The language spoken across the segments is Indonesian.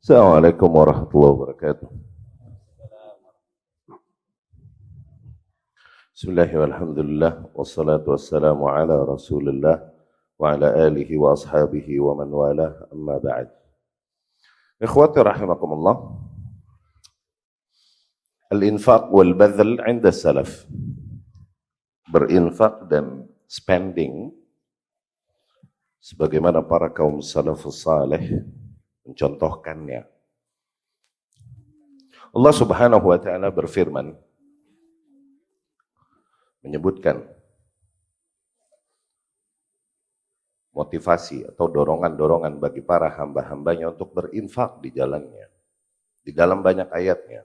Assalamualaikum warahmatullahi wabarakatuh. Bismillahirrahmanirrahim. Wassalatu wassalamu ala Rasulillah wa ala alihi wa ashabihi wa man walah, amma ba'd. Ikhwati rahimakumullah. Al-infaq wal badhl 'inda salaf. Berinfak dan spending sebagaimana para kaum salafus saleh mencontohkannya. Allah Subhanahu wa taala berfirman menyebutkan motivasi atau dorongan-dorongan bagi para hamba-hambanya untuk berinfak di jalannya. Di dalam banyak ayatnya.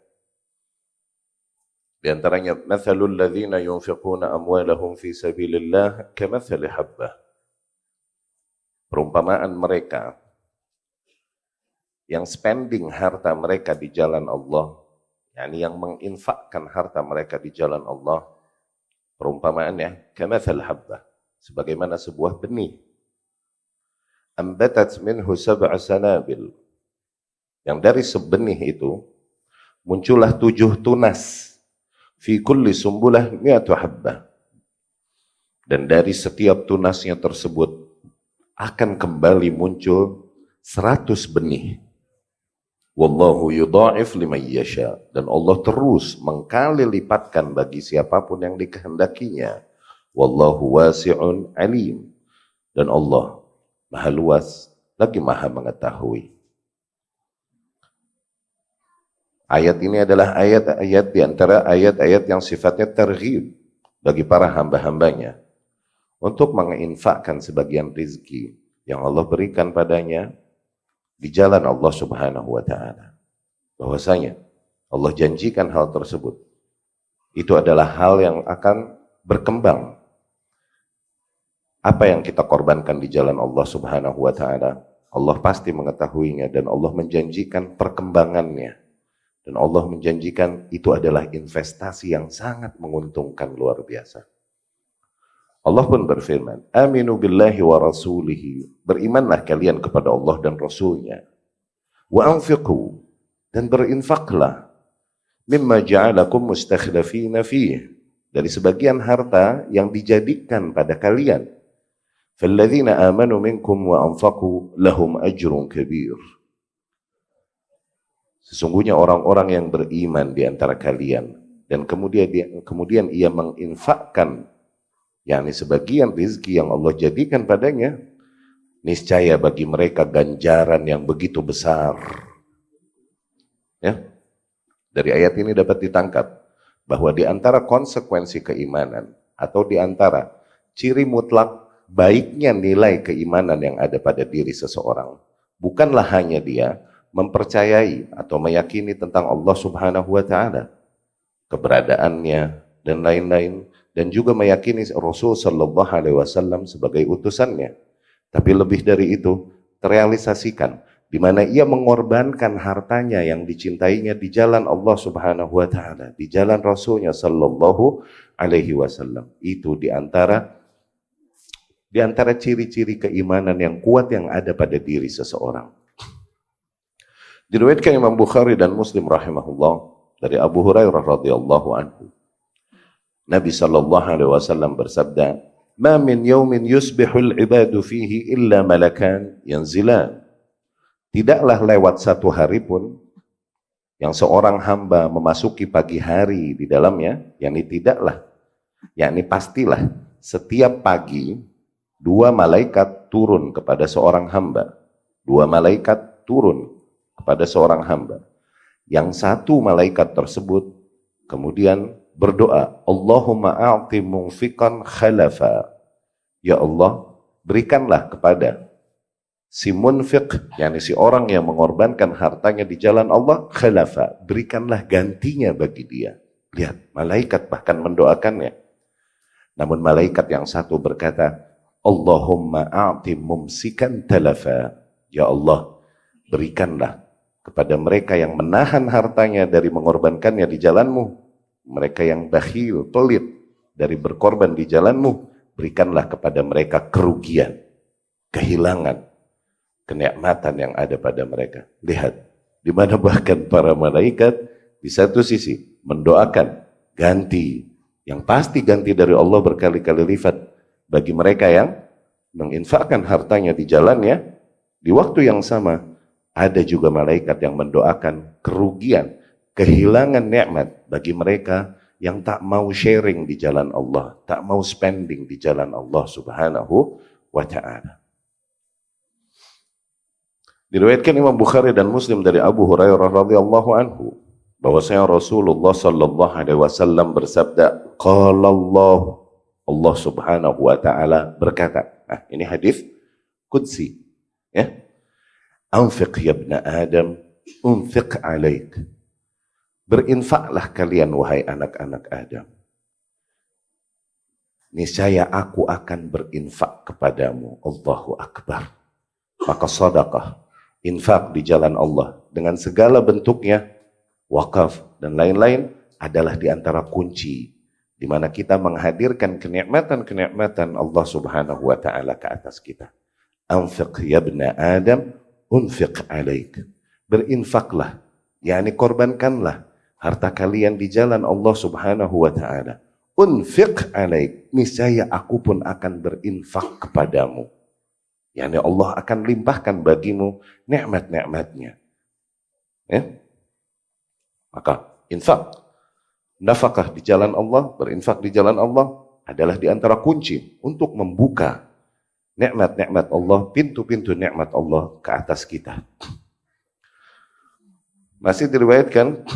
Di antaranya, "Matsalul ladzina yunfiquna amwalahum fi sabilillah kamatsali habbah." Perumpamaan mereka yang spending harta mereka di jalan Allah, yakni yang menginfakkan harta mereka di jalan Allah, perumpamaannya kamatsal habbah, sebagaimana sebuah benih. Ambatat minhu sab'a sanabil, yang dari sebenih itu muncullah 7 tunas, fi kulli sumbulah mi'atu habbah, dan dari setiap tunasnya tersebut akan kembali muncul 100 benih. Wallahu yudha'if liman yasha, dan Allah terus mengkali lipatkan bagi siapapun yang dikehendakinya. Wallahu wasi'un alim, dan Allah maha luas lagi maha mengetahui. Ayat ini adalah ayat-ayat di antara ayat-ayat yang sifatnya targhib bagi para hamba-hambanya untuk menginfakkan sebagian rizki yang Allah berikan padanya di jalan Allah Subhanahu wa taala. Bahwasanya Allah janjikan hal tersebut. Itu adalah hal yang akan berkembang. Apa yang kita korbankan di jalan Allah Subhanahu wa taala, Allah pasti mengetahuinya, dan Allah menjanjikan perkembangannya. Dan Allah menjanjikan itu adalah investasi yang sangat menguntungkan luar biasa. Allah pun berfirman, "Aminu billahi wa rasulihi." Berimanlah kalian kepada Allah dan Rasulnya. Wa anfiqu, dan berinfaklah. Mimma ja'alakum mustakhlafina fih, dari sebagian harta yang dijadikan pada kalian. Falladzina amanu minkum wa anfaqu lahum ajrun kabir. Sesungguhnya orang-orang yang beriman di antara kalian dan kemudian ia menginfakkan, yakni sebagian rizki yang Allah jadikan padanya, niscaya bagi mereka ganjaran yang begitu besar. Ya, dari ayat ini dapat ditangkap bahwa di antara konsekuensi keimanan atau di antara ciri mutlak baiknya nilai keimanan yang ada pada diri seseorang, bukanlah hanya dia mempercayai atau meyakini tentang Allah Subhanahu wa taala, keberadaannya dan lain-lain, dan juga meyakini Rasul sallallahu alaihi wasallam sebagai utusannya. Tapi lebih dari itu, terrealisasikan di mana ia mengorbankan hartanya yang dicintainya di jalan Allah Subhanahu wa taala, di jalan Rasulnya sallallahu alaihi wasallam. Itu di antara ciri-ciri keimanan yang kuat yang ada pada diri seseorang. Diriwayatkan Imam Bukhari dan Muslim rahimahullah dari Abu Hurairah radhiyallahu anhu, Nabi sallallahu alaihi wasallam bersabda, "Ma min yaumin yusbihul ibadu fihi illa malakan yanzilan." Tidaklah lewat satu hari pun yang seorang hamba memasuki pagi hari di dalamnya, yakni pastilah setiap pagi 2 malaikat turun kepada seorang hamba. 2 malaikat turun kepada seorang hamba. Yang satu malaikat tersebut kemudian berdoa, "Allahumma a'ti munfiqan khalafa." Ya Allah, berikanlah kepada si munfiq, yakni si orang yang mengorbankan hartanya di jalan Allah, khalafa, berikanlah gantinya bagi dia. Lihat, malaikat bahkan mendoakannya. Namun malaikat yang satu berkata, "Allahumma a'ti mumsikan talafa." Ya Allah, berikanlah kepada mereka yang menahan hartanya dari mengorbankannya di jalanmu, mereka yang bakhil, pelit dari berkorban di jalanmu, berikanlah kepada mereka kerugian, kehilangan, kenikmatan yang ada pada mereka. Lihat, di mana bahkan para malaikat di satu sisi mendoakan ganti, yang pasti ganti dari Allah berkali-kali lipat bagi mereka yang menginfakkan hartanya di jalannya. Di waktu yang sama ada juga malaikat yang mendoakan kerugian, kehilangan nikmat bagi mereka yang tak mau sharing di jalan Allah, tak mau spending di jalan Allah Subhanahu wa ta'ala. Diriwayatkan Imam Bukhari dan Muslim dari Abu Hurairah radhiyallahu anhu bahwasanya Rasulullah sallallahu alaihi wasallam bersabda, qala Allah Subhanahu wa ta'ala berkata. Nah, ini hadis qudsi, ya. Anfiq ya ibna Adam, unfiq alaik. Berinfaklah kalian wahai anak-anak Adam. Niscaya aku akan berinfak kepadamu. Allahu Akbar. Maka sedekah, infak di jalan Allah dengan segala bentuknya, wakaf dan lain-lain adalah di antara kunci di mana kita menghadirkan kenikmatan-kenikmatan Allah Subhanahu wa taala ke atas kita. Anfiq ya ibna Adam, unfiq alaik. Berinfaklah, yakni korbankanlah harta kalian di jalan Allah Subhanahu wa taala. Unfiq alaik, niscaya aku pun akan berinfak kepadamu. Yakni Allah akan limpahkan bagimu nikmat-nikmatnya. Ya? Maka infak, nafkah di jalan Allah, berinfak di jalan Allah adalah di antara kunci untuk membuka nikmat-nikmat Allah, pintu-pintu nikmat Allah ke atas kita. Masih diriwayatkan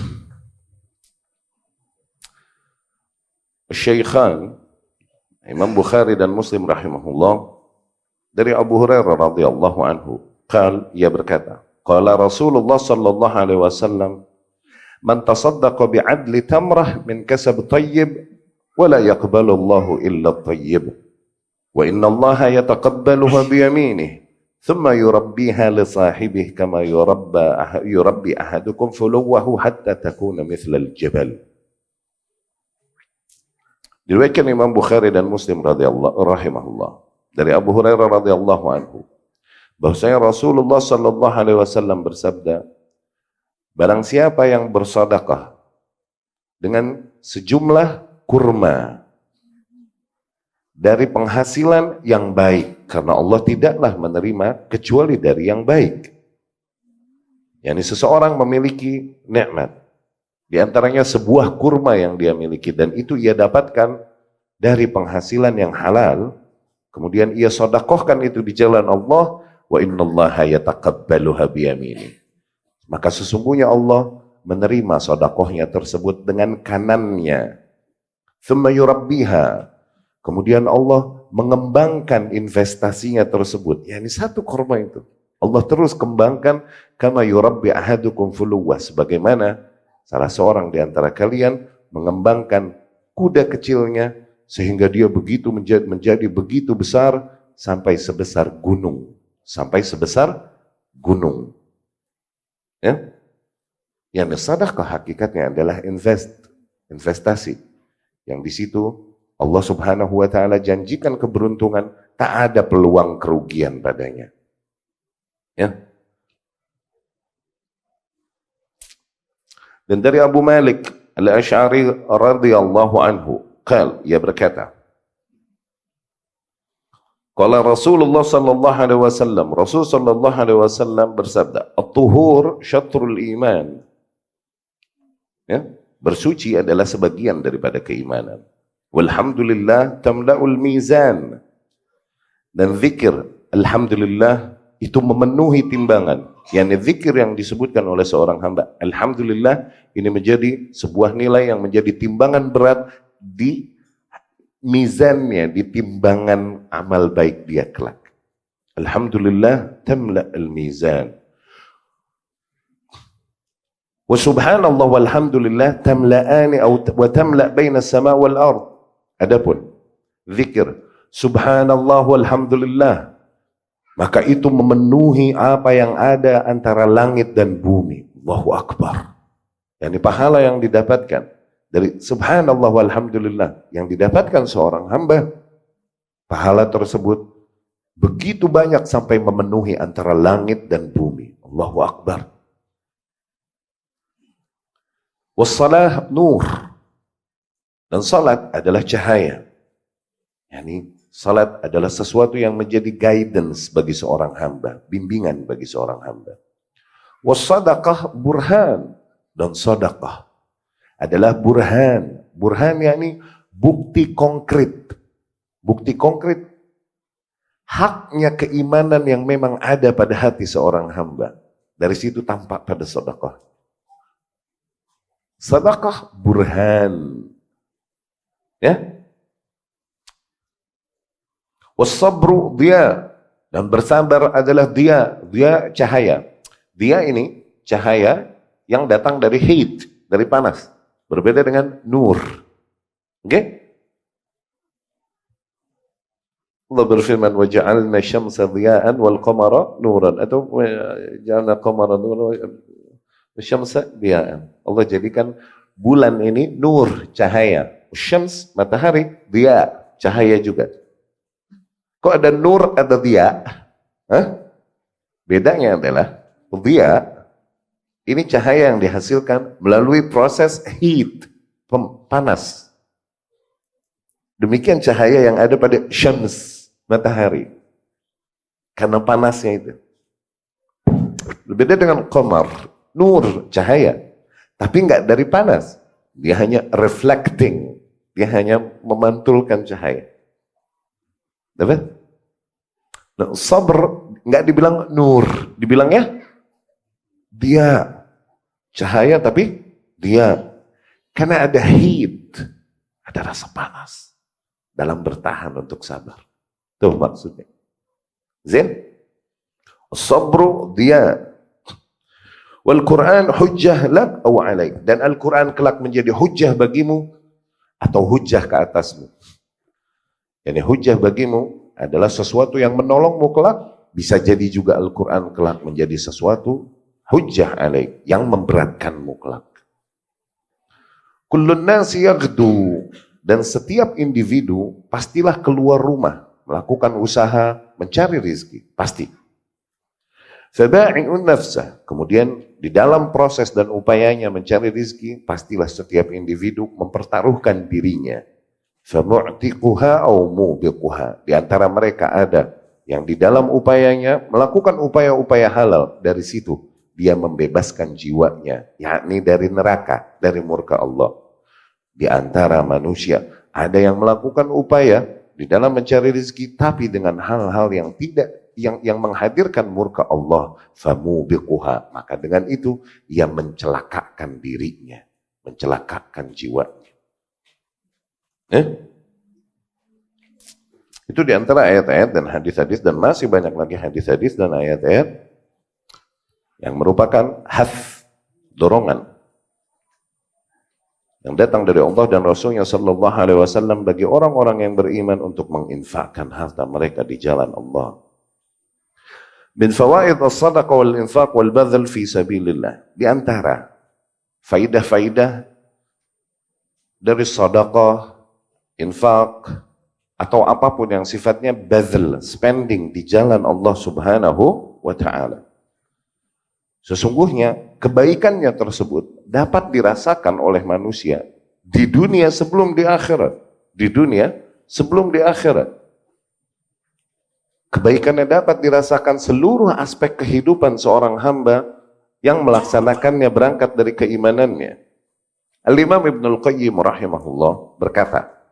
Syaikhan Imam Bukhari dan Muslim rahimahullah dari Abu Hurairah radhiyallahu anhu, ia berkata, qala Rasulullah sallallahu alaihi wasallam, man tasaddaqa bi'adli tamrah min kasab tayyib wa la yaqbalu Allahu illa tayyib. Wa inna Allah yataqabbaluha biyaminih thumma yurabbiha li sahibih kama yurabbi ahadukum fuluwahu hatta takuna mithla al-jabal. Diriwayatkan Imam Bukhari dan Muslim rahimahullah dari Abu Hurairah radhiyallahu anhu bahwasanya Rasulullah sallallahu alaihi wasallam bersabda, barang siapa yang bersedekah dengan sejumlah kurma dari penghasilan yang baik, karena Allah tidaklah menerima kecuali dari yang baik. Yani seseorang memiliki nikmat, di antaranya sebuah kurma yang dia miliki, dan itu ia dapatkan dari penghasilan yang halal, kemudian ia sedekahkan itu di jalan Allah, wa innallaha yataqabbaluha biyamini. Maka sesungguhnya Allah menerima sedekahnya tersebut dengan kanannya. Thumma yurabbiha. Kemudian Allah mengembangkan investasinya tersebut. Yani satu kurma itu Allah terus kembangkan, kama yurabbi ahadukum fuluwah, sebagaimana salah seorang di antara kalian mengembangkan kuda kecilnya sehingga dia begitu menjadi begitu besar sampai sebesar gunung, Ya. Yang sedekah hakikatnya adalah investasi. Yang di situ Allah Subhanahu wa taala janjikan keberuntungan, tak ada peluang kerugian padanya. Ya. Dan dari Abu Malik Al-Asy'ari radhiyallahu anhu, ia berkata, qala Rasulullah sallallahu alaihi wasallam, Rasul sallallahu alaihi wasallam bersabda, at-tuhur syatrul iman. Ya, bersuci adalah sebagian daripada keimanan. Walhamdulillah tamla'ul mizan. Dan zikir alhamdulillah itu memenuhi timbangan. Yani zikir yang disebutkan oleh seorang hamba, alhamdulillah, ini menjadi sebuah nilai yang menjadi timbangan berat di mizannya, di timbangan amal baik dia kelak. Alhamdulillah tamla'ul mizan. Wa subhanallah walhamdulillah tamla'ani wa tamla' baina as-sama' wal ard. Adapun zikir subhanallah walhamdulillah, maka itu memenuhi apa yang ada antara langit dan bumi. Allahu Akbar. Yani pahala yang didapatkan dari subhanallah walhamdulillah yang didapatkan seorang hamba, pahala tersebut begitu banyak sampai memenuhi antara langit dan bumi. Allahu Akbar. Wassalah nur. Dan salat adalah cahaya. Yani salat adalah sesuatu yang menjadi guidance bagi seorang hamba, bimbingan bagi seorang hamba. Wassadaqah burhan. Dan sedekah adalah burhan. Burhan yakni bukti konkret. Bukti konkret haknya keimanan yang memang ada pada hati seorang hamba. Dari situ tampak pada sedekah. Sedekah burhan. Ya. Wassabru dia. Dan bersabar adalah dia. Dia cahaya. Dia ini cahaya yang datang dari heat, dari panas. Berbeda dengan nur. Oke? Allah berfirman, وَجَعَلْنَا الشَّمْسَ ضِيَاءً وَالْقَمَرَ نُورًا. Atau وَجَعَلْنَا الْقَمَرَ نُورًا وَالشَّمْسَ ضِيَاءً. Allah jadikan bulan ini nur, cahaya. Syams, matahari, dia, cahaya juga. Kok ada nur, ada dia? Hah? Bedanya adalah, dia, ini cahaya yang dihasilkan melalui proses heat, panas. Demikian cahaya yang ada pada syams, matahari. Karena panasnya itu. Berbeda dengan qamar, nur, cahaya. Tapi enggak dari panas. Dia hanya reflecting. Dia hanya memantulkan cahaya. Dapat? Nah, sabr enggak dibilang nur, dibilangnya dia. Cahaya tapi dia. Karena ada heat, ada rasa panas dalam bertahan untuk sabar. Itu maksudnya. Zain? Sabru dia. Wal Quran hujjah lak aw alaik. Dan Al-Quran kelak menjadi hujjah bagimu atau hujjah ke atasmu. Yani hujjah bagimu adalah sesuatu yang menolongmu kelak. Bisa jadi juga Al-Quran kelak menjadi sesuatu hujjah alaik yang memberatkanmu kelak. Kullun nasi yaghdu. Dan setiap individu pastilah keluar rumah, melakukan usaha, mencari rizki. Pasti. Faba'i'un nafsah. Kemudian di dalam proses dan upayanya mencari rizki, pastilah setiap individu mempertaruhkan dirinya. Famu'tiquha au mubiquha. Di antara mereka ada yang di dalam upayanya melakukan upaya-upaya halal. Dari situ dia membebaskan jiwanya, yakni dari neraka, dari murka Allah. Di antara manusia ada yang melakukan upaya di dalam mencari rezeki, tapi dengan hal-hal yang tidak yang menghadirkan murka Allah, famubiquha. Maka dengan itu ia mencelakakan dirinya, mencelakakan jiwanya. Itu di antara ayat-ayat dan hadis-hadis, dan masih banyak lagi hadis-hadis dan ayat-ayat yang merupakan dorongan yang datang dari Allah dan Rasulnya Sallallahu Alaihi Wasallam bagi orang-orang yang beriman untuk menginfakkan harta mereka di jalan Allah. Min fawaid as-sadaqah wal infaq wal badhl fi sabilillah. Di antara faidah-faidah dari sedekah, infak, atau apapun yang sifatnya badhl, spending di jalan Allah Subhanahu wa Ta'ala. Sesungguhnya kebaikannya tersebut dapat dirasakan oleh manusia di dunia sebelum di akhirat. Di dunia sebelum di akhirat. Kebaikannya dapat dirasakan seluruh aspek kehidupan seorang hamba yang melaksanakannya berangkat dari keimanannya. Al-Imam Ibnul Qayyim rahimahullah berkata,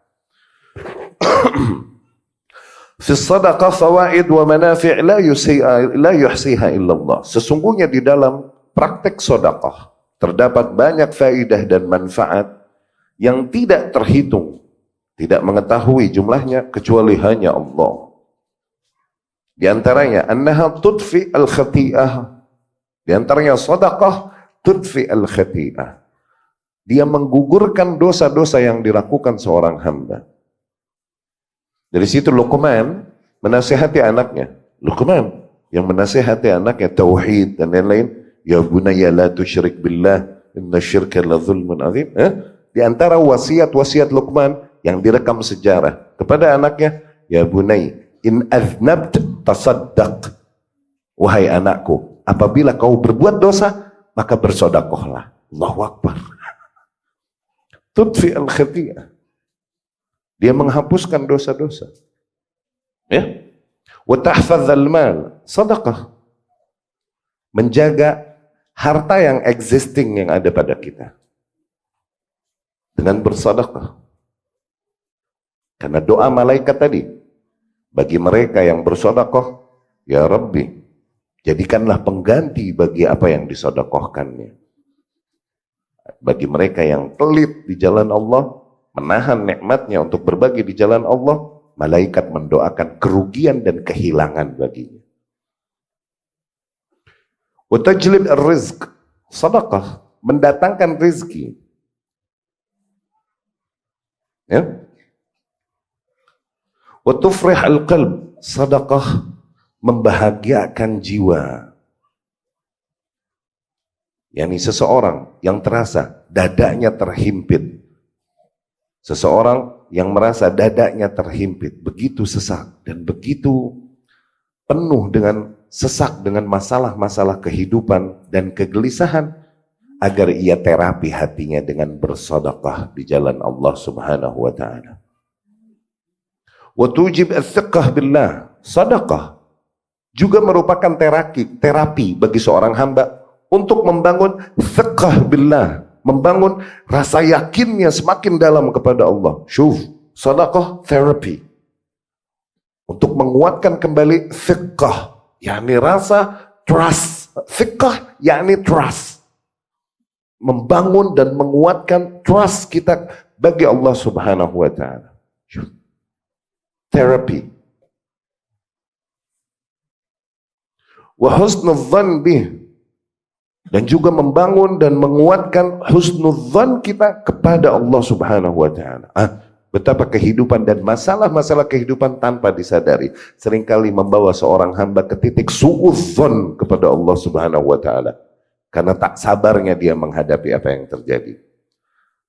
fi sadaqah fawaid wa manafi' la yuhsiha illallah. Sesungguhnya di dalam praktek sedekah terdapat banyak faidah dan manfaat yang tidak terhitung, tidak mengetahui jumlahnya kecuali hanya Allah. Di antaranya annaha tudfi al-khati'ah. Di antaranya sedekah tudfi al-khati'ah. Dia menggugurkan dosa-dosa yang dilakukan seorang hamba. Dari situ Luqman menasihati anaknya. Luqman yang menasihati anaknya tauhid dan lain-lain. Ya bunayya la tusyrik billah inna syirka la zulmun azim. Di antara wasiat-wasiat Luqman yang direkam sejarah kepada anaknya, ya bunay in aznabt tasaddaq. Wahai anakku, apabila kau berbuat dosa, maka bersedekahlah. Allahu Akbar. tudfi al-khati'ah. Dia menghapuskan dosa-dosa. Ya. Wa tahfadzal mal, sedekah. Menjaga harta yang existing yang ada pada kita dengan bersedekah. Karena doa malaikat tadi, bagi mereka yang bersedekah, ya Rabbi, jadikanlah pengganti bagi apa yang disedekahkannya. Bagi mereka yang pelit di jalan Allah, menahan nikmatnya untuk berbagi di jalan Allah, malaikat mendoakan kerugian dan kehilangan baginya. Wa tajlib ar-rizq, sedekah mendatangkan rezeki. Ya. Wa tufrih al-qalb, sedekah membahagiakan jiwa. Yani seseorang yang terasa dadanya terhimpit. Seseorang yang merasa dadanya terhimpit, begitu sesak dan begitu penuh dengan sesak dengan masalah-masalah kehidupan dan kegelisahan, agar ia terapi hatinya dengan bersedekah di jalan Allah Subhanahu wa taala. Wa tujib ats-thiqah billah, sedekah juga merupakan terapi bagi seorang hamba untuk membangun thiqah billah, membangun rasa yakinnya semakin dalam kepada Allah. Syuf, sedekah therapy untuk menguatkan kembali thiqah, yakni rasa trust. Thiqah yakni trust, membangun dan menguatkan trust kita bagi Allah Subhanahu wa taala. Therapy. Wa husnudzan bih, dan juga membangun dan menguatkan husnudzan kita kepada Allah Subhanahu wa taala. Betapa kehidupan dan masalah-masalah kehidupan tanpa disadari seringkali membawa seorang hamba ke titik suudzon kepada Allah Subhanahu wa taala, karena tak sabarnya dia menghadapi apa yang terjadi,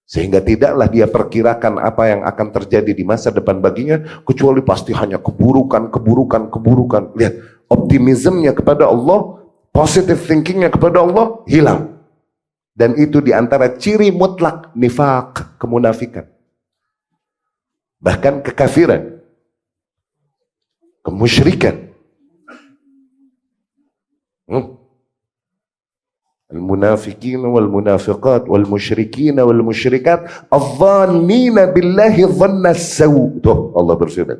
sehingga tidaklah dia perkirakan apa yang akan terjadi di masa depan baginya, kecuali pasti hanya keburukan. Lihat, optimismnya kepada Allah, positive thinkingnya kepada Allah hilang. Dan itu diantara ciri mutlak nifaq, kemunafikan, bahkan kekafiran, kemusyrikan. Al-munafiqin wal-munafiqat wal-musyrikin wal-musyrikat adh-dhannina billahi dhanna as-saw. Tuh Allah berfirman,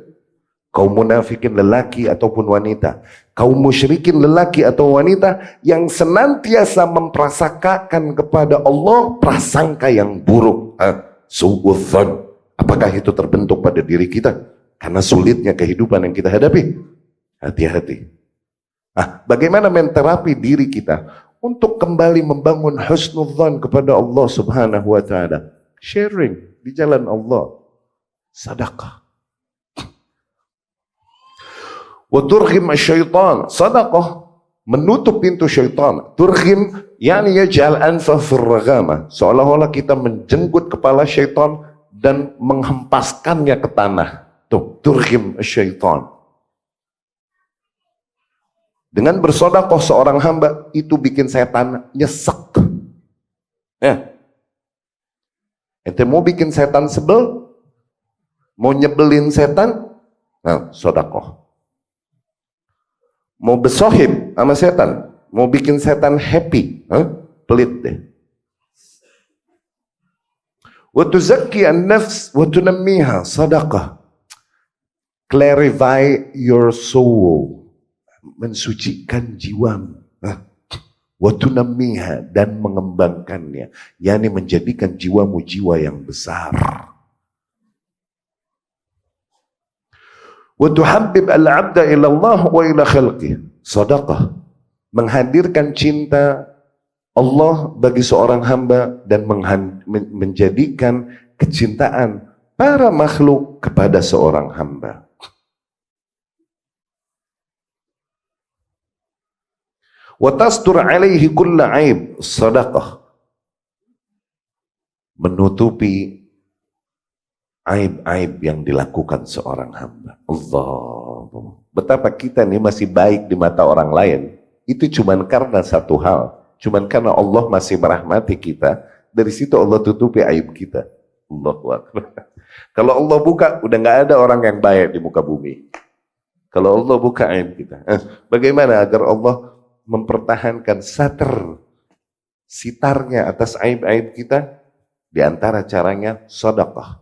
kaum munafikin lelaki ataupun wanita, kaum musyrikin lelaki atau wanita yang senantiasa memprasangkakan kepada Allah prasangka yang buruk. Su'udzon. Apakah itu terbentuk pada diri kita karena sulitnya kehidupan yang kita hadapi? Hati-hati. Bagaimana menterapi diri kita untuk kembali membangun husnudzan kepada Allah Subhanahu wa taala? Sharing di jalan Allah, sedekah. Wa turghim asy-syaitan, sedekah menutup pintu syaitan. Turghim yani yaj'al anfa fir raghamah, seolah-olah kita menjenggut kepala syaitan dan menghempaskannya ke tanah. Tuh, turghim asy-syaitan. Dengan bersedekah seorang hamba itu bikin setan nyesek. Ya. Ente mau bikin setan sebel, mau nyebelin setan, sedekah. Mau besohib sama setan, mau bikin setan happy, pelit deh. Wa tuzakki an-nafs wa tunammiha, sedekah. Clarify your soul, mensucikan jiwamu. Wa tunammiha, dan mengembangkannya, yakni menjadikan jiwamu jiwa yang besar. Wa tuhabbib al-'abda ila Allah wa ila khalqih, sedekah menghadirkan cinta Allah bagi seorang hamba dan menjadikan kecintaan para makhluk kepada seorang hamba. Wa tastur alaihi kulla aib, sedekah menutupi aib-aib yang dilakukan seorang hamba. Allah, betapa kita nih masih baik di mata orang lain, itu cuman karena satu hal, cuman karena Allah masih merahmati kita. Dari situ Allah tutupi aib kita. Allahu Akbar. Kalau Allah buka, udah nggak ada orang yang baik di muka bumi. Kalau Allah buka aib kita. Bagaimana agar Allah mempertahankan sitarnya atas aib-aib kita? Di antara caranya sedekah.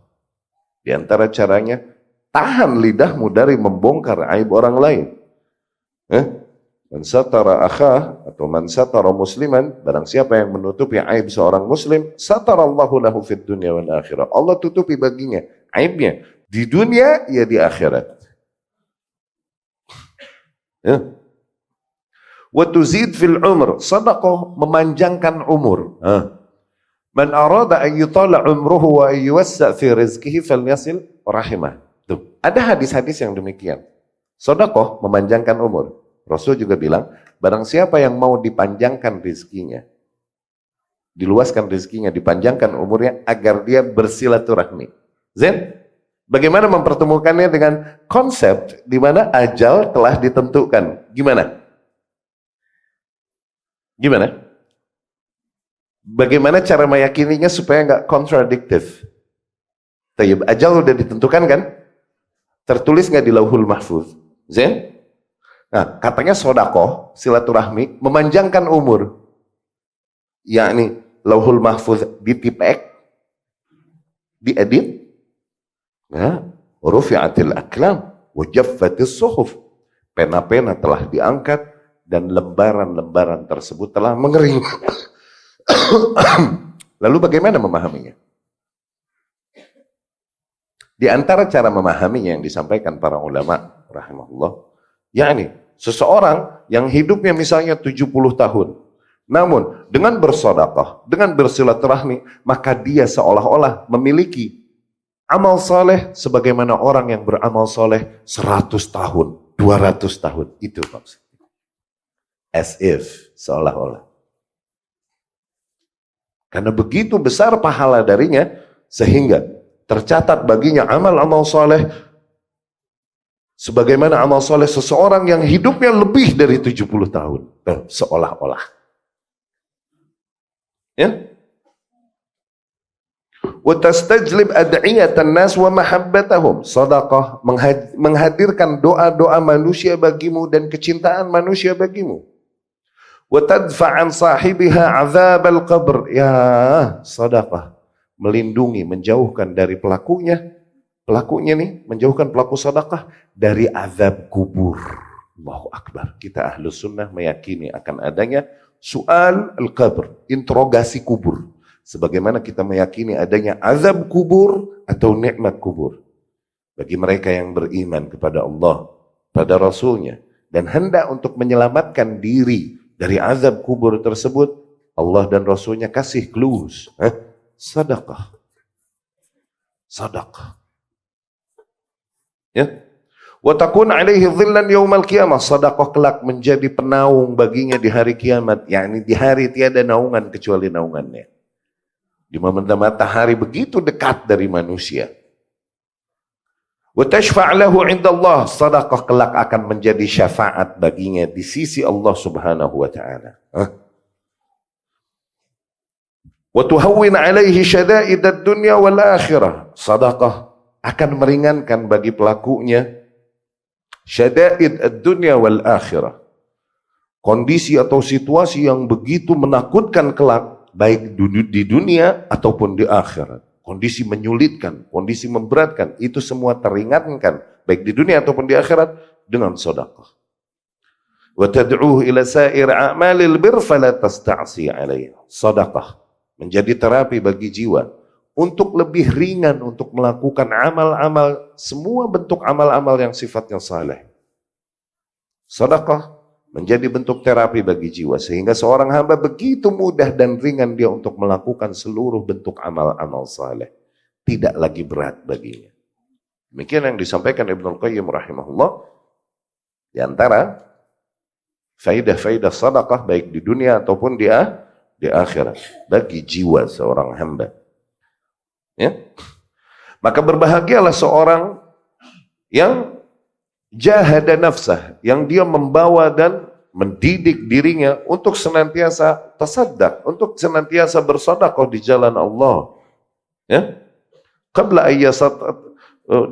Di antara caranya tahan lidahmu dari membongkar aib orang lain. Man satara akhah atau man satara musliman, barang siapa yang menutupi aib seorang muslim, satarallahu lahu fid dunya wal akhirah. Allah tutupi baginya aibnya di dunia ya di akhirat. Wa tuzid fil umr, sedekah memanjangkan umur. Man arada an yutala umruhu wa yuwassa fi rizqihi falyasil rahimah. Tuh, ada hadis-hadis yang demikian. Sedekah memanjangkan umur. Rasul juga bilang, barang siapa yang mau dipanjangkan rezekinya, diluaskan rezekinya, dipanjangkan umurnya agar dia bersilaturahmi. Zen, bagaimana mempertemukannya dengan konsep di mana ajal telah ditentukan? Gimana? Bagaimana cara meyakininya supaya nggak kontradiktif? Tayyib, ajal udah ditentukan kan? Tertulis nggak di Lauhul Mahfuz? Zen? Nah, katanya sedekah, silaturahmi, memanjangkan umur. Yakni Lauhul Mahfuz ditipek, diedit, rufi'atil aklam, wa jaffatis suhuf. Pena-pena telah diangkat dan lembaran-lembaran tersebut telah mengering. Lalu bagaimana memahaminya? Di antara cara memahaminya yang disampaikan para ulama rahimahullah, yakni seseorang yang hidupnya misalnya 70 tahun, namun dengan bersedekah, dengan bersilaturahmi, maka dia seolah-olah memiliki amal soleh sebagaimana orang yang beramal soleh 100 tahun, 200 tahun. Itu maksudnya. As if, seolah-olah. Karena begitu besar pahala darinya, sehingga tercatat baginya amal-amal soleh sebagaimana amal soleh seseorang yang hidupnya lebih dari 70 tahun. Seolah-olah. Ya. Wa tastajlib ad'iyatan nas wa mahabbatahum. Sedekah menghadirkan doa-doa manusia bagimu dan kecintaan manusia bagimu. Wa tadfa'an sahibiha 'adzabal qabr. Ya, sedekah melindungi, menjauhkan dari pelakunya nih, menjauhkan pelaku sedekah dari azab kubur. Allahu Akbar. Kita Ahlus Sunnah meyakini akan adanya soal al-qabr, interogasi kubur. Sebagaimana kita meyakini adanya azab kubur atau nikmat kubur. Bagi mereka yang beriman kepada Allah, pada Rasulnya, dan hendak untuk menyelamatkan diri dari azab kubur tersebut, Allah dan Rasulnya kasih clues. Sedekah. Ya. Wa takun alaihi dhillan yaumal qiyamah. Sedekah kelak menjadi penaung baginya di hari kiamat, yakni di hari tiada naungan kecuali naungannya. Di mana matahari begitu dekat dari manusia. Wa tashfa' lahu 'indallah. Sedekah kelak akan menjadi syafaat baginya di sisi Allah Subhanahu wa taala. Wa tuhawwin 'alaihi syada'id ad-dunya wal akhirah. Sedekah akan meringankan bagi pelakunya syada'id ad-dunya wal akhirah. Kondisi atau situasi yang begitu menakutkan kelak, baik di dunia ataupun di akhirat. Kondisi menyulitkan, kondisi memberatkan, itu semua teringankan, baik di dunia ataupun di akhirat, dengan sedekah. Wa tad'uhu ila sa'ir a'malil bir fala tasta'si 'alaiha. Sedekah menjadi terapi bagi jiwa untuk lebih ringan untuk melakukan amal-amal, semua bentuk amal-amal yang sifatnya saleh. Sedekah menjadi bentuk terapi bagi jiwa, sehingga seorang hamba begitu mudah dan ringan dia untuk melakukan seluruh bentuk amal-amal saleh. Tidak lagi berat baginya. Demikian yang disampaikan Ibnul Qayyim rahimahullah. Di antara faidah-faidah sedekah baik di dunia ataupun di akhirat bagi jiwa seorang hamba. Ya. Maka berbahagialah seorang yang jahada nafsah, yang dia membawa dan mendidik dirinya untuk senantiasa tasaddaq, untuk senantiasa bersedekah di jalan Allah. Ya. Qabla ayyasat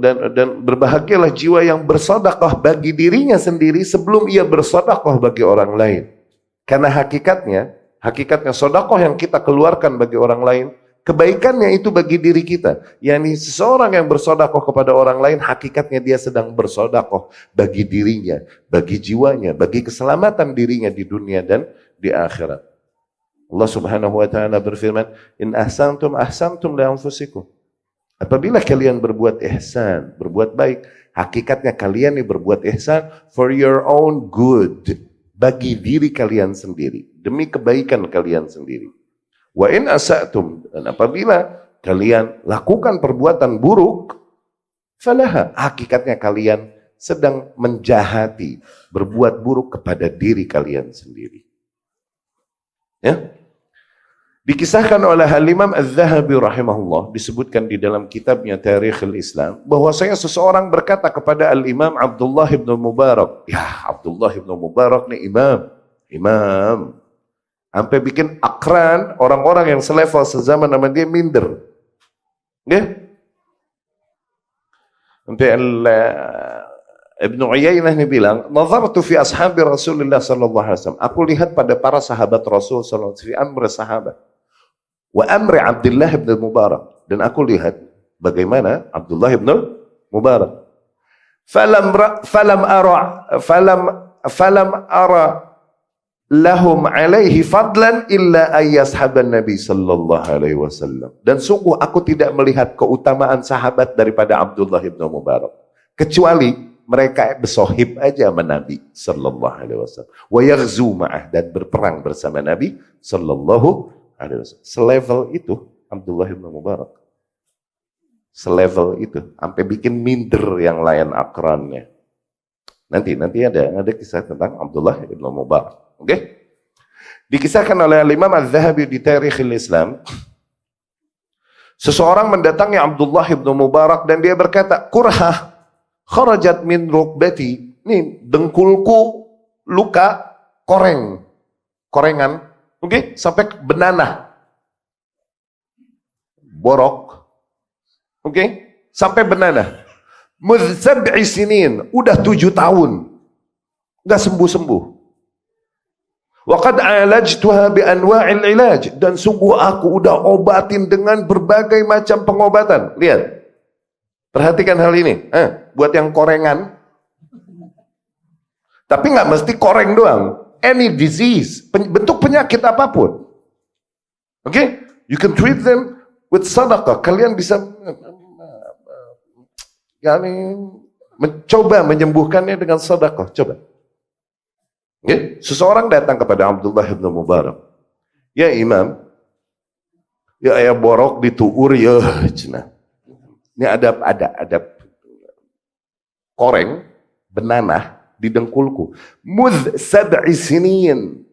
dan berbahagialah jiwa yang bersedekah bagi dirinya sendiri sebelum ia bersedekah bagi orang lain. Karena hakikatnya sedekah yang kita keluarkan bagi orang lain, kebaikannya itu bagi diri kita. Yani seseorang yang bersedekah kepada orang lain, hakikatnya dia sedang bersedekah bagi dirinya, bagi jiwanya, bagi keselamatan dirinya di dunia dan di akhirat. Allah Subhanahu wa taala berfirman, "In ahsantum ahsantum li anfusikum." Apabila kalian berbuat ihsan, berbuat baik, hakikatnya kalian ini berbuat ihsan for your own good, bagi diri kalian sendiri, demi kebaikan kalian sendiri. Wa in asa'tum, dan apabila kalian lakukan perbuatan buruk, falaha, hakikatnya kalian sedang menjahati, berbuat buruk kepada diri kalian sendiri. Ya. Dikisahkan oleh Al-Imam Az-Zahabi rahimahullah, disebutkan di dalam kitabnya Tarikhul Islam, bahwasanya seseorang berkata kepada Al-Imam Abdullah ibn Mubarak, ya Abdullah ibn Mubarak nih imam, sampai bikin akran orang-orang yang selevel sezaman sama dia minder. Ya? Sampai Ibnu Uyainah ini bilang, "Nazartu fi ashabi Rasulullah sallallahu alaihi wasallam." Aku lihat pada para sahabat Rasul sallallahu alaihi wasallam, fi amri sahabat. Wa amri Abdullah ibn Mubarak, dan aku lihat bagaimana Abdullah ibn Mubarak. Falam ara lahum alaihi fadlan illa ayyashaban Nabi sallallahu alaihi wasallam. Dan sungguh aku tidak melihat keutamaan sahabat daripada Abdullah ibn Mubarak, kecuali mereka bersohib aja sama Nabi sallallahu alaihi wasallam. Wa yaghzu ma'ah, dan berperang bersama Nabi sallallahu alaihi wasallam. Selevel itu Abdullah ibn Mubarak. Selevel itu sampai bikin minder yang lain akrannya. Nanti ada kisah tentang Abdullah ibn Mubarak. Oke? Dikisahkan oleh Imam Az-Zahabi di Tarikhul Islam, seseorang mendatangi Abdullah ibn Mubarak dan dia berkata, "Kurha kharajat min rukbati." Ini dengkulku luka korengan. Oke, sampai benanah, borok, oke, sampai benanah. Mudz sab'i sinin, udah 7 tahun, nggak sembuh-sembuh. Wa qad alajtuha bi anwa'il ilaj, dan sungguh aku udah obatin dengan berbagai macam pengobatan. Lihat, perhatikan hal ini. Buat yang korengan, tapi nggak mesti koreng doang. Any disease, bentuk penyakit apapun. Okay? You can treat them with sadaqah. Kalian bisa mencoba menyembuhkannya dengan sedekah. Coba. Okay? Seseorang datang kepada Abdullah ibn Mubarak. Ya imam, ya ayah borok dituur ya cenah. Ini ada koreng, benanah di dengkulku. Mudz sab'i sinin.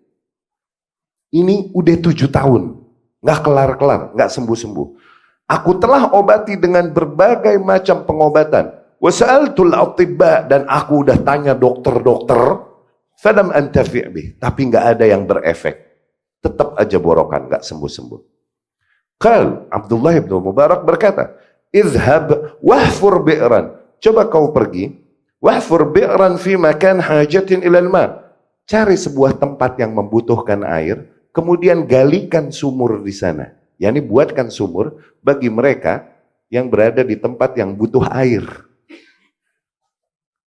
Ini udah 7 tahun. Nggak kelar-kelar, nggak sembuh-sembuh. Aku telah obati dengan berbagai macam pengobatan. Wa sa'altul atibba, dan aku udah tanya dokter-dokter. Falam antafi' bih, tapi nggak ada yang berefek. Tetap aja borokan, nggak sembuh-sembuh. Qal Abdullah ibn Mubarak berkata, "Izhab wahfur bi'ran." Coba kau pergi, wahfur bi'ran fi makan hajatin ilal ma. Cari sebuah tempat yang membutuhkan air, kemudian galikan sumur di sana. Yani buatkan sumur bagi mereka yang berada di tempat yang butuh air.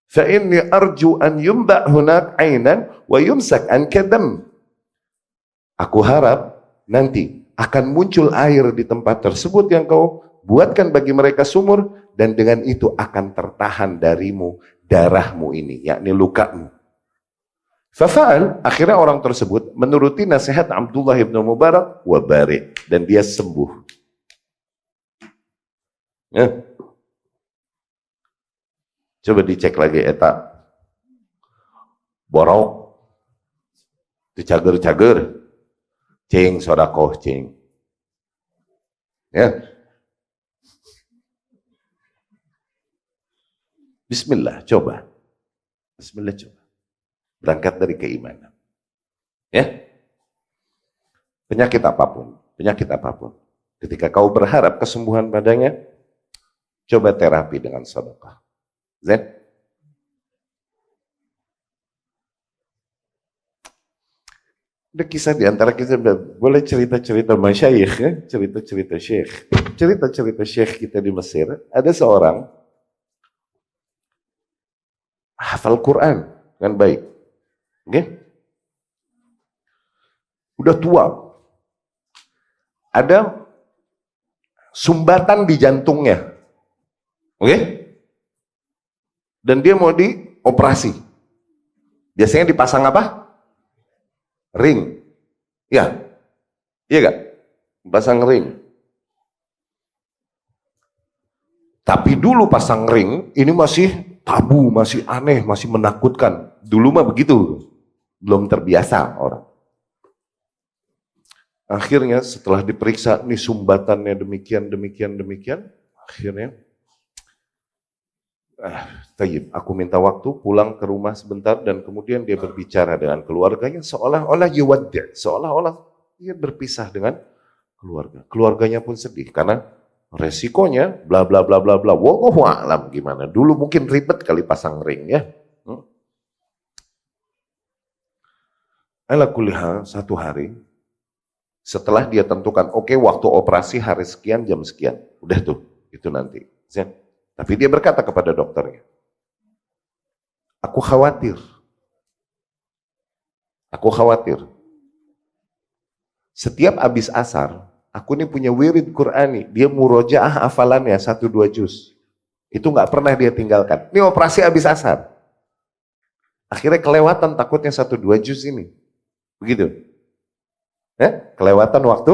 Fa inni arju an yumba hunak ainan wa yumsak an kadam. Aku harap nanti akan muncul air di tempat tersebut yang kau buatkan bagi mereka sumur, dan dengan itu akan tertahan darimu darahmu ini, yakni lukamu. Fafa'al, akhirnya orang tersebut menuruti nasihat Abdullah ibn Mubarak, wa bari, dan dia sembuh. Ya. Coba dicek lagi eta borok, dicager-cager, cing sodakoh cing. Ya. Bismillah, coba. Bismillah, coba. Berangkat dari keimanan. Ya. Penyakit apapun. Ketika kau berharap kesembuhan padanya, Coba terapi dengan sedekah. Zen? Ada kisah di antara kita, boleh cerita-cerita masyayikh ya, cerita-cerita syekh. Cerita-cerita syekh kita di Mesir, ada seorang hafal Quran dengan baik. Okay? Udah tua. Ada sumbatan di jantungnya. Oke? Dan dia mau dioperasi. Biasanya dipasang apa? Ring. Ya. Iya gak? Pasang ring. Tapi dulu pasang ring, ini masih tabu, masih aneh, masih menakutkan. Dulu mah begitu. Belum terbiasa orang. Akhirnya setelah diperiksa, nih sumbatannya demikian, akhirnya, tayyib, aku minta waktu pulang ke rumah sebentar dan kemudian dia berbicara dengan keluarganya seolah-olah yuwaddi', seolah-olah dia berpisah dengan keluarga. Keluarganya pun sedih karena resikonya bla bla bla bla bla. Wallahu a'lam gimana. Dulu mungkin ribet kali pasang ring ya. Ala kulli hal, satu hari setelah dia tentukan, oke, waktu operasi hari sekian, jam sekian. Udah tuh, itu nanti. Tapi dia berkata kepada dokternya, aku khawatir. Setiap habis asar, aku ini punya wirid Qur'ani. Dia murojaah hafalannya 1-2 juz. Itu nggak pernah dia tinggalkan. Ini operasi habis asar. Akhirnya kelewatan takutnya 1-2 juz ini. Begitu. Kelewatan waktu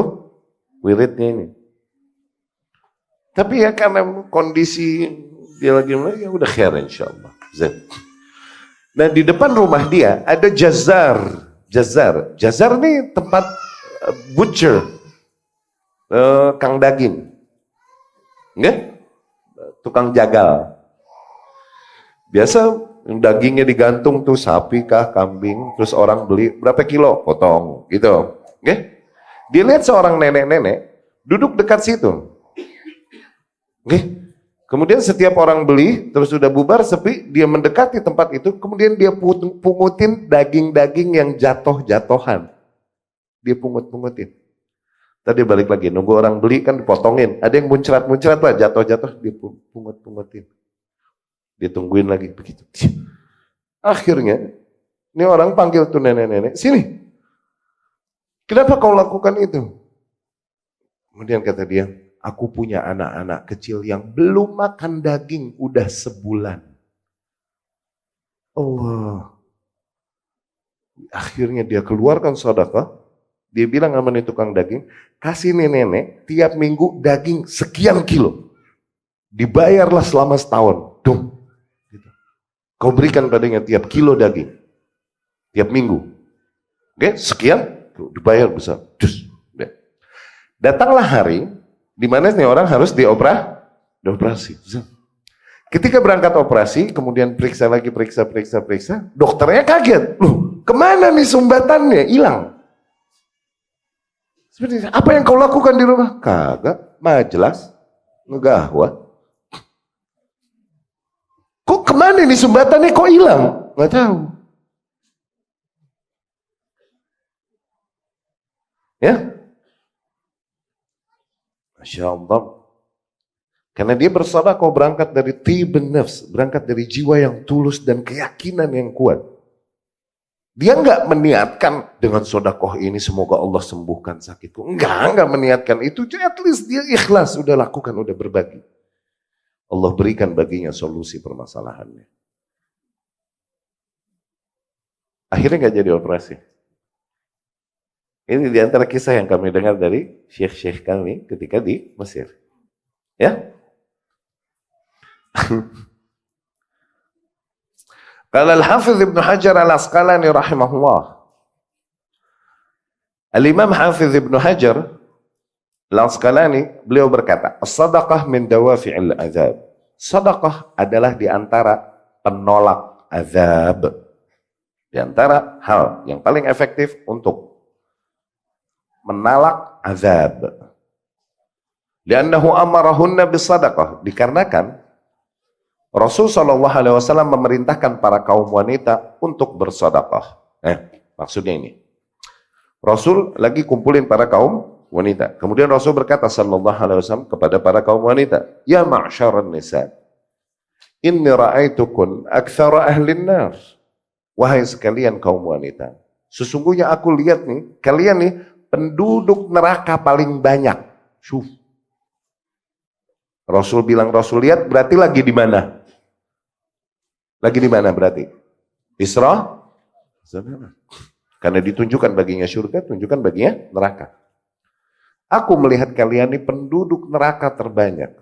wiridnya ini. Tapi ya karena kondisi dia lagi ya udah khair insyaallah. Nah di depan rumah dia ada jazar. Jazar ini tempat butcher, kang daging, nggak? Tukang jagal. Biasa dagingnya digantung tuh sapi kah, kambing, terus orang beli berapa kilo, potong, gitu. Oke? Dia lihat seorang nenek-nenek duduk dekat situ. Oke? Kemudian setiap orang beli, terus sudah bubar, sepi, dia mendekati tempat itu, kemudian dia pungutin daging-daging yang jatuh-jatuhan. Dia pungut-pungutin. Tadi balik lagi, nunggu orang beli kan dipotongin. Ada yang muncrat-muncrat lah, jatuh-jatuh, dia pungut-pungutin. Ditungguin lagi, begitu. Akhirnya, ini orang panggil tuh nenek-nenek, sini. Kenapa kau lakukan itu? Kemudian kata dia, aku punya anak-anak kecil yang belum makan daging udah sebulan. Allah. Akhirnya dia keluarkan sedekah. Dia bilang sama nih tukang daging, kasih nenek tiap minggu daging sekian kilo. Dibayarlah selama setahun. Dum. Gitu. Kau berikan padanya tiap kilo daging. Tiap minggu. Oke, sekian. Dibayar besar. Datanglah hari di mana nih orang harus dioperasi. Ketika berangkat operasi, kemudian periksa lagi, periksa, dokternya kaget. Loh, kemana nih sumbatannya? Hilang. Seperti apa yang kau lakukan di rumah? Kagak, majelas, ngegahwa. Kok kemana nih sumbatannya? Kok hilang? Nggak tahu. Ya, Masya Allah. Karena dia bersedekah berangkat dari tibun nafs, berangkat dari jiwa yang tulus dan keyakinan yang kuat. Dia nggak meniatkan dengan sedekah ini semoga Allah sembuhkan sakitku. Enggak meniatkan itu. At least dia ikhlas, udah lakukan, udah berbagi. Allah berikan baginya solusi permasalahannya. Akhirnya nggak jadi operasi. Ini diantara kisah yang kami dengar dari syekh-syekh kami ketika di Mesir. Ya. Qala al-Hafiz Ibnu Hajar al-Asqalani rahimahullah. Al-Imam Hafiz Ibnu Hajar al-Asqalani beliau berkata, "As-sadaqah min dawafi'il azab." Sedekah adalah di antara penolak azab. Di antara hal yang paling efektif untuk menolak azab. Li'annahu amarahunna bisadaqah. Dikarenakan Rasul SAW memerintahkan para kaum wanita untuk bersedekah. Maksudnya ini. Rasul lagi kumpulin para kaum wanita. Kemudian Rasul berkata SAW kepada para kaum wanita, "Ya ma'syaran nisa, inni ra'aitukun aktsara ahlin nar." Wahai sekalian kaum wanita, sesungguhnya aku lihat nih, kalian nih penduduk neraka paling banyak. Syuf. Rasul bilang Rasul lihat, berarti lagi di mana? Lagi di mana berarti? Isra? Karena ditunjukkan baginya surga, tunjukkan baginya neraka. Aku melihat kalian ini penduduk neraka terbanyak.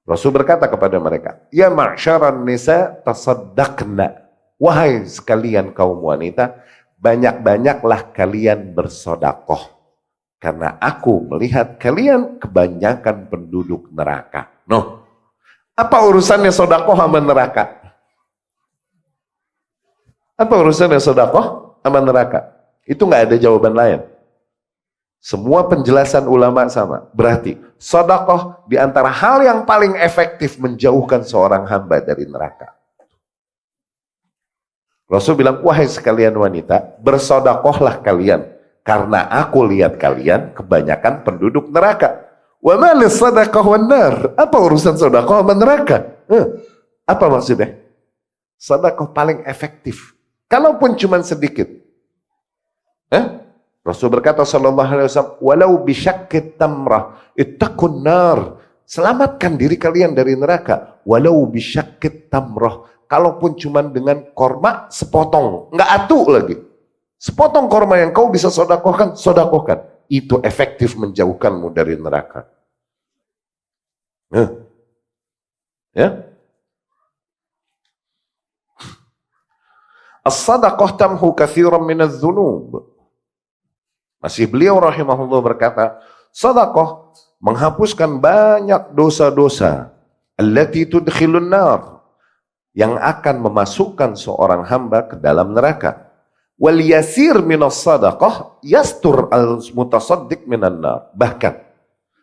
Rasul berkata kepada mereka, "Ya ma'syaran nisa tasaddaqna." Wahai sekalian kaum wanita, banyak-banyaklah kalian bersedekah. Karena aku melihat kalian kebanyakan penduduk neraka. Noh. Apa urusannya sedekah sama neraka? Apa urusannya sedekah sama neraka? Itu nggak ada jawaban lain. Semua penjelasan ulama sama. Berarti sedekah di antara hal yang paling efektif menjauhkan seorang hamba dari neraka. Rasul bilang, wahai sekalian wanita, bersedekahlah kalian. Karena aku lihat kalian kebanyakan penduduk neraka. Wa ma lis-sadaqah wan nar. Apa urusan sedekah sama neraka? Apa maksudnya? Sedekah paling efektif. Kalaupun cuma sedikit. Rasul berkata sallallahu alaihi wasallam, "Walau bisyaqqit tamrah, ittaqun nar." Selamatkan diri kalian dari neraka. Walau bisyaqqit tamrah. Kalaupun cuma dengan korma sepotong, nggak atu lagi. Sepotong korma yang kau bisa sedekahkan, sedekahkan. Itu efektif menjauhkanmu dari neraka. Ya. As-sadaqah tamhu katsiran minadz dzunub. Masih beliau rahimahullah berkata, sedekah menghapuskan banyak dosa-dosa allati tudkhilun nar, yang akan memasukkan seorang hamba ke dalam neraka. Wal yasir minas sadaqah yastur al mutasaddiq minan nar. Bahkan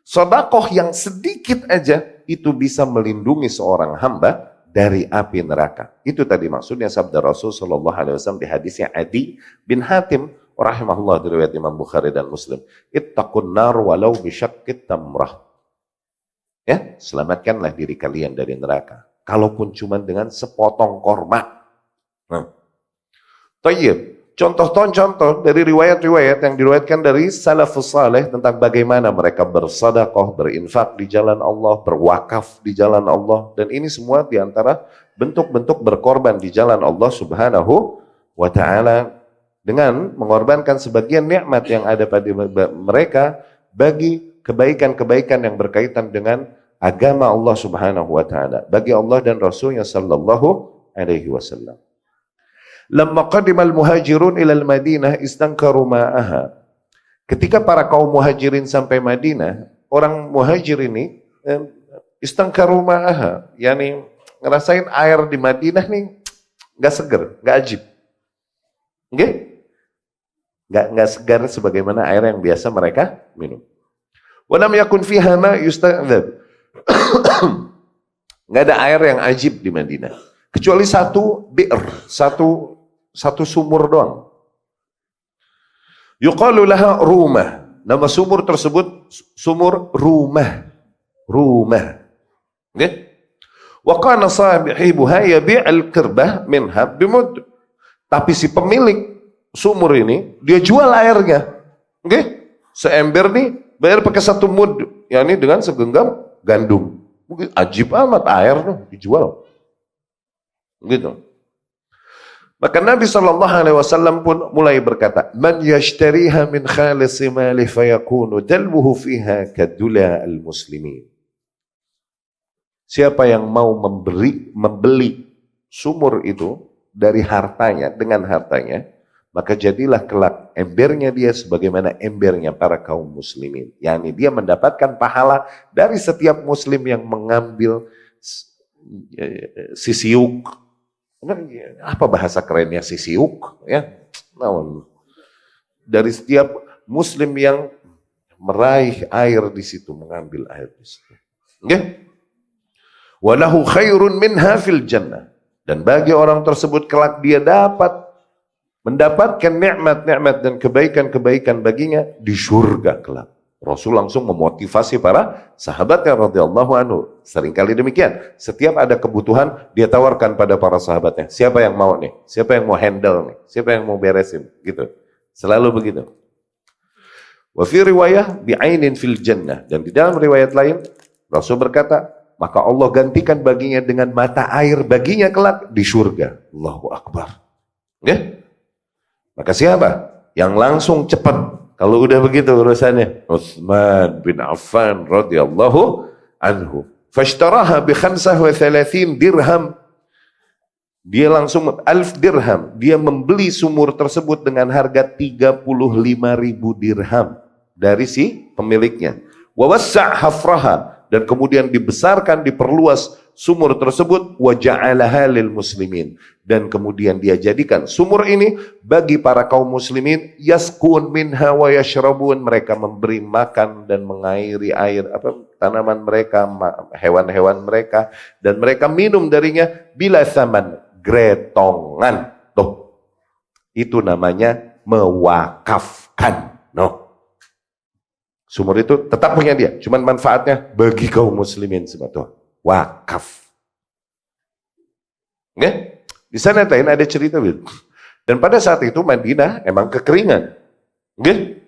sedekah yang sedikit aja itu bisa melindungi seorang hamba dari api neraka. Itu tadi maksudnya sabda Rasul sallallahu alaihi wasallam di hadisnya Adi bin Hatim rahimahullah diriwayat Imam Bukhari dan Muslim. Ittaqun nar walau bisyaqqit tamrah. Ya, selamatkanlah diri kalian dari neraka. Kalaupun cuma dengan sepotong korma. Tayyib. Contoh-contoh dari riwayat-riwayat yang diriwayatkan dari salafus saleh tentang bagaimana mereka bersedekah, berinfak di jalan Allah, berwakaf di jalan Allah. Dan ini semua diantara bentuk-bentuk berkorban di jalan Allah subhanahu wa ta'ala. Dengan mengorbankan sebagian nikmat yang ada pada mereka bagi kebaikan-kebaikan yang berkaitan dengan agama Allah subhanahu wa ta'ala. Bagi Allah dan Rasulnya sallallahu alaihi wasallam. Lamma qadimal muhajirun ilal Madinah istankaru ma'aha. Ketika para kaum muhajirin sampai Madinah, orang muhajir ini istankaru ma'aha, yani ngerasain air di Madinah nih nggak seger, nggak ajib. Nggih? Nggak segar sebagaimana air yang biasa mereka minum. Wa lam yakun fiha ma yusta'dzab. Nggak ada air yang ajib di Madinah. Kecuali satu bi'r, satu sumur doang. Yuqalu laha Rumah. Nama sumur tersebut sumur Rumah. Rumah. Okay? Wa kana sahibuha yabi'al qirbah minha bimud. Tapi si pemilik sumur ini dia jual airnya. Okay? Seember nih bayar pakai satu mud, yakni dengan segenggam gandum. Mungkin ajib amat air tuh dijual. Gitu. Maka Nabi SAW pun mulai berkata, "Man yashtariha min khalisi mali fayakunu dalbuhu fiha kadula al-muslimin." Siapa yang mau membeli sumur itu dari hartanya, dengan hartanya, maka jadilah kelak embernya dia sebagaimana embernya para kaum muslimin. Yani dia mendapatkan pahala dari setiap muslim yang mengambil sisiuk. Apa bahasa kerennya sisiuk? Ya, dari setiap muslim yang meraih air di situ, mengambil air di situ. Okay? Walahu khairun minha fil jannah. Dan bagi orang tersebut kelak dia mendapatkan nikmat-nikmat dan kebaikan-kebaikan baginya di surga kelak. Rasul langsung memotivasi para sahabatnya radhiyallahu anhu. Seringkali demikian. Setiap ada kebutuhan, dia tawarkan pada para sahabatnya. Siapa yang mau nih? Siapa yang mau handle nih? Siapa yang mau beresin? Gitu. Selalu begitu. Wa fi riwayah bi'ainin fil jannah. Dan di dalam riwayat lain, Rasul berkata, maka Allah gantikan baginya dengan mata air baginya kelak di surga. Allahu Akbar. Ya? Maka siapa yang langsung cepat kalau udah begitu urusannya? Utsman bin Affan radhiyallahu anhu. Fashtaraha bi 35 dirham. Dia langsung 1000 dirham. Dia membeli sumur tersebut dengan harga 35.000 dirham dari si pemiliknya. Wa wassa' hafraha, dan kemudian dibesarkan, diperluas sumur tersebut, wa ja'alaha lil muslimin, dan kemudian dia jadikan sumur ini bagi para kaum muslimin, yaskun minha wa yashrabun, mereka memberi makan dan mengairi air tanaman mereka, hewan-hewan mereka, dan mereka minum darinya bila saman, gretongan. Tuh, itu namanya mewakafkan. Sumur itu tetap punya dia, cuman manfaatnya bagi kaum muslimin semua. Tuh, wakaf. Oke? Di sana lain ada cerita gitu. Dan pada saat itu Madinah emang kekeringan. Oke?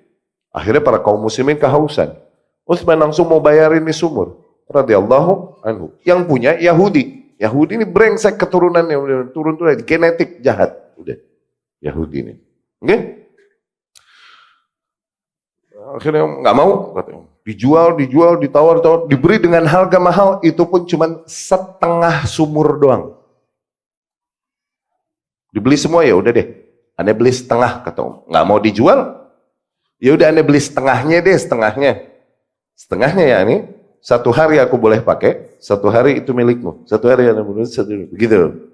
Akhirnya para kaum muslimin kehausan. Utsman langsung mau bayarin ini sumur. Radhiyallahu anhu. Yang punya Yahudi. Yahudi ini brengsek keturunannya, turun-turun genetik jahat. Udah. Yahudi ini. Oke? Akhirnya nggak mau, katanya. Dijual, ditawar, diberi dengan harga mahal, itu pun cuma setengah sumur doang. Dibeli semua, ya udah deh, ane beli setengah, kata Om. Nggak mau dijual, ya udah ane beli setengahnya deh, setengahnya ya ini, 1 hari aku boleh pakai, 1 hari itu milikmu, 1 hari ane boleh, begitu.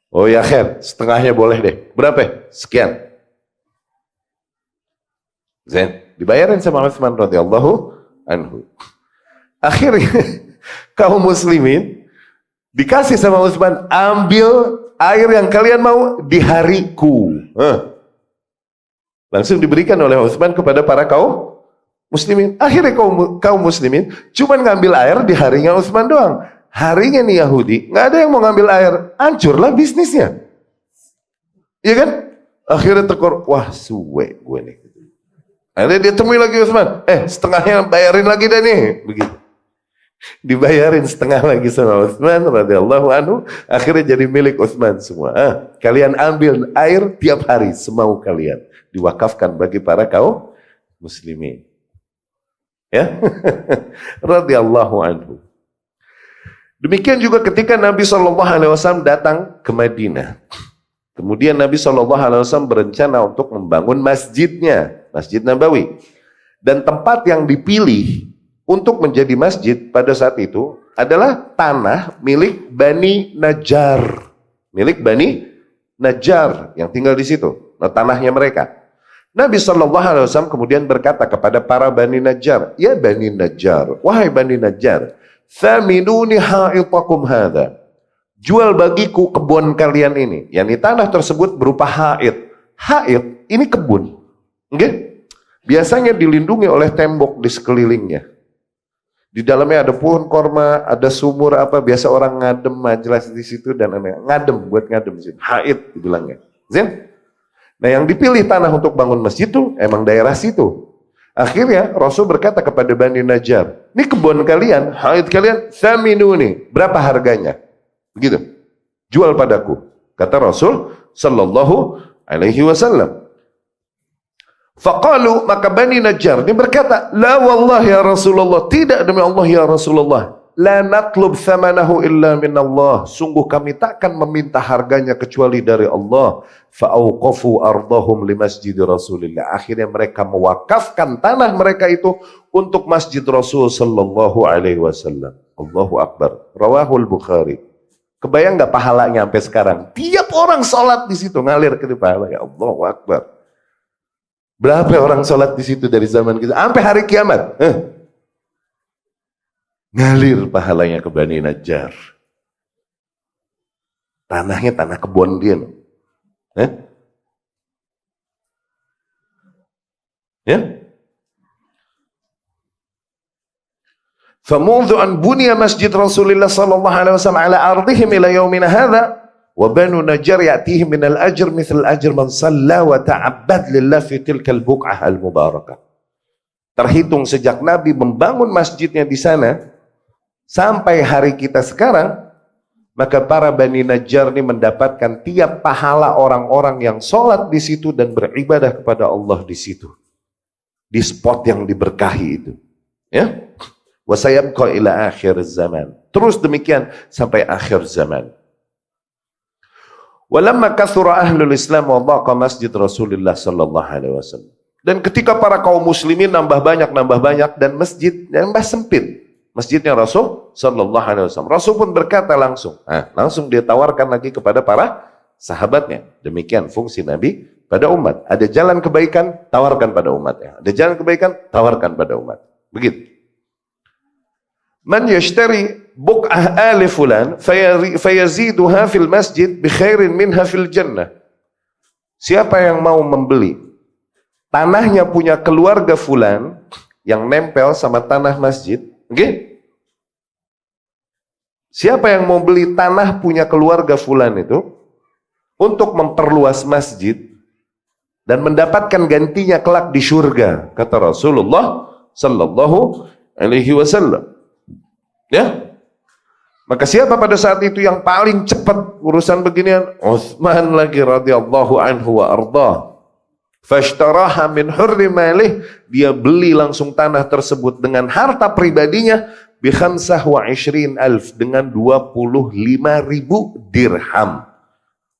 Oh ya khair, setengahnya boleh deh, berapa? Sekian. Zain, dibayarin sama Utsman radhiyallahu anhu. Akhirnya kaum muslimin dikasih sama Utsman, ambil air yang kalian mau di hariku. Langsung diberikan oleh Utsman kepada para kaum muslimin. Akhirnya kaum muslimin cuma ngambil air di harinya Utsman doang. Harinya nih Yahudi, nggak ada yang mau ngambil air, hancurlah bisnisnya. Iya kan? Akhirnya tekor, wah suwe gue nih. Akhirnya dia temui lagi Utsman, setengahnya bayarin lagi dah nih, begitu. Dibayarin setengah lagi sama Utsman radhiyallahu anhu, akhirnya jadi milik Utsman semua. Kalian ambil air tiap hari semau kalian, diwakafkan bagi para kaum muslimin. Ya, radhiyallahu anhu. Demikian juga ketika Nabi SAW datang ke Madinah. Kemudian Nabi SAW berencana untuk membangun masjidnya, Masjid Nabawi. Dan tempat yang dipilih untuk menjadi masjid pada saat itu adalah tanah milik Bani Najjar. Milik Bani Najjar yang tinggal di situ. Nah, tanahnya mereka. Nabi SAW kemudian berkata kepada para Bani Najjar, ya Bani Najjar, wahai Bani Najjar, thaminuni ha'itakum hadha. Jual bagiku kebun kalian ini. Yang di tanah tersebut berupa haid. Haid ini kebun. Okay? Biasanya dilindungi oleh tembok di sekelilingnya. Di dalamnya ada pohon korma, ada sumur apa, biasa orang ngadem majelis di situ dan ngadem buat ngadem sih. Haid dibilangnya. Zin? Nah, yang dipilih tanah untuk bangun masjid itu emang daerah situ. Akhirnya Rasul berkata kepada Bani Najjar, ini kebun kalian, haid kalian, thaminuni, berapa harganya? Begitu. Jual padaku. Kata Rasul sallallahu alaihi wasallam. Faqalu, maka Bani Najjar ini berkata, la wallahi ya Rasulullah, tidak demi Allah ya Rasulullah, la natlub thamanahu illa min Allah, sungguh kami takkan meminta harganya kecuali dari Allah. Fa'auqafu ardahum li masjid Rasulillah, akhirnya mereka mewakafkan tanah mereka itu untuk masjid Rasul sallallahu alaihi wasallam. Allahu Akbar. Rawahul Bukhari. Kebayang nggak pahalanya sampai sekarang? Tiap orang sholat di situ ngalir ke pahala, ya Allahu Akbar. Berapa orang sholat di situ dari zaman kita sampai hari kiamat? Ngalir pahalanya ke Bani Najjar. Tanahnya tanah kebun dia. Ya. فَمُنْذُ أَنْ بُنِيَ مَسْجِدْ رَسُولِ اللَّهِ صَلَّى اللَّهُ عَلَيْهِ وَسَلَّمَ عَلَى أَرْضِهِمْ إِلَى يَوْمِنَا هَذَا وَبَنُو نَجَّارٍ يَأْتِيهِمْ مِنَ الْأَجْرِ مِثْلَ أَجْرِ مَنْ صَلَّى وَتَعَبَّدَ لِلَّهِ فِي تِلْكَ الْبُقْعَةِ الْمُبَارَكَةِ. Terhitung sejak Nabi membangun masjidnya di sana sampai hari kita sekarang, maka para Bani Najjar ini mendapatkan tiap pahala orang-orang yang sholat di situ dan beribadah kepada Allah di situ, di spot yang diberkahi itu. Ya, wasayabqa ila akhir zaman. Terus demikian sampai akhir zaman. Walamma kathura ahlul Islam wa dhaqa masjid Rasulullah sallallahu alaihi wasallam. Dan ketika para kaum muslimin nambah banyak dan masjid nambah sempit. Masjidnya Rasul sallallahu alaihi wasallam. Rasul pun berkata langsung. Langsung dia tawarkan lagi kepada para sahabatnya. Demikian fungsi Nabi pada umat. Ada jalan kebaikan, tawarkan pada umatnya. Ada jalan kebaikan, tawarkan pada umat. Begitu. Man yashtari buq'ah ali fulan fayaziduha fil masjid bi khairin minha fil jannah. Siapa yang mau membeli tanahnya punya keluarga fulan yang nempel sama tanah masjid, oke? Siapa yang mau beli tanah punya keluarga fulan itu untuk memperluas masjid dan mendapatkan gantinya kelak di surga, kata Rasulullah sallallahu alaihi wasallam. Ya, maka siapa pada saat itu yang paling cepat urusan beginian? Utsman lagi radhiyallahu anhu wa ardhah. Fashtaraha min hurri malih, dia beli langsung tanah tersebut dengan harta pribadinya bi 25,000 dengan 25.000 dirham.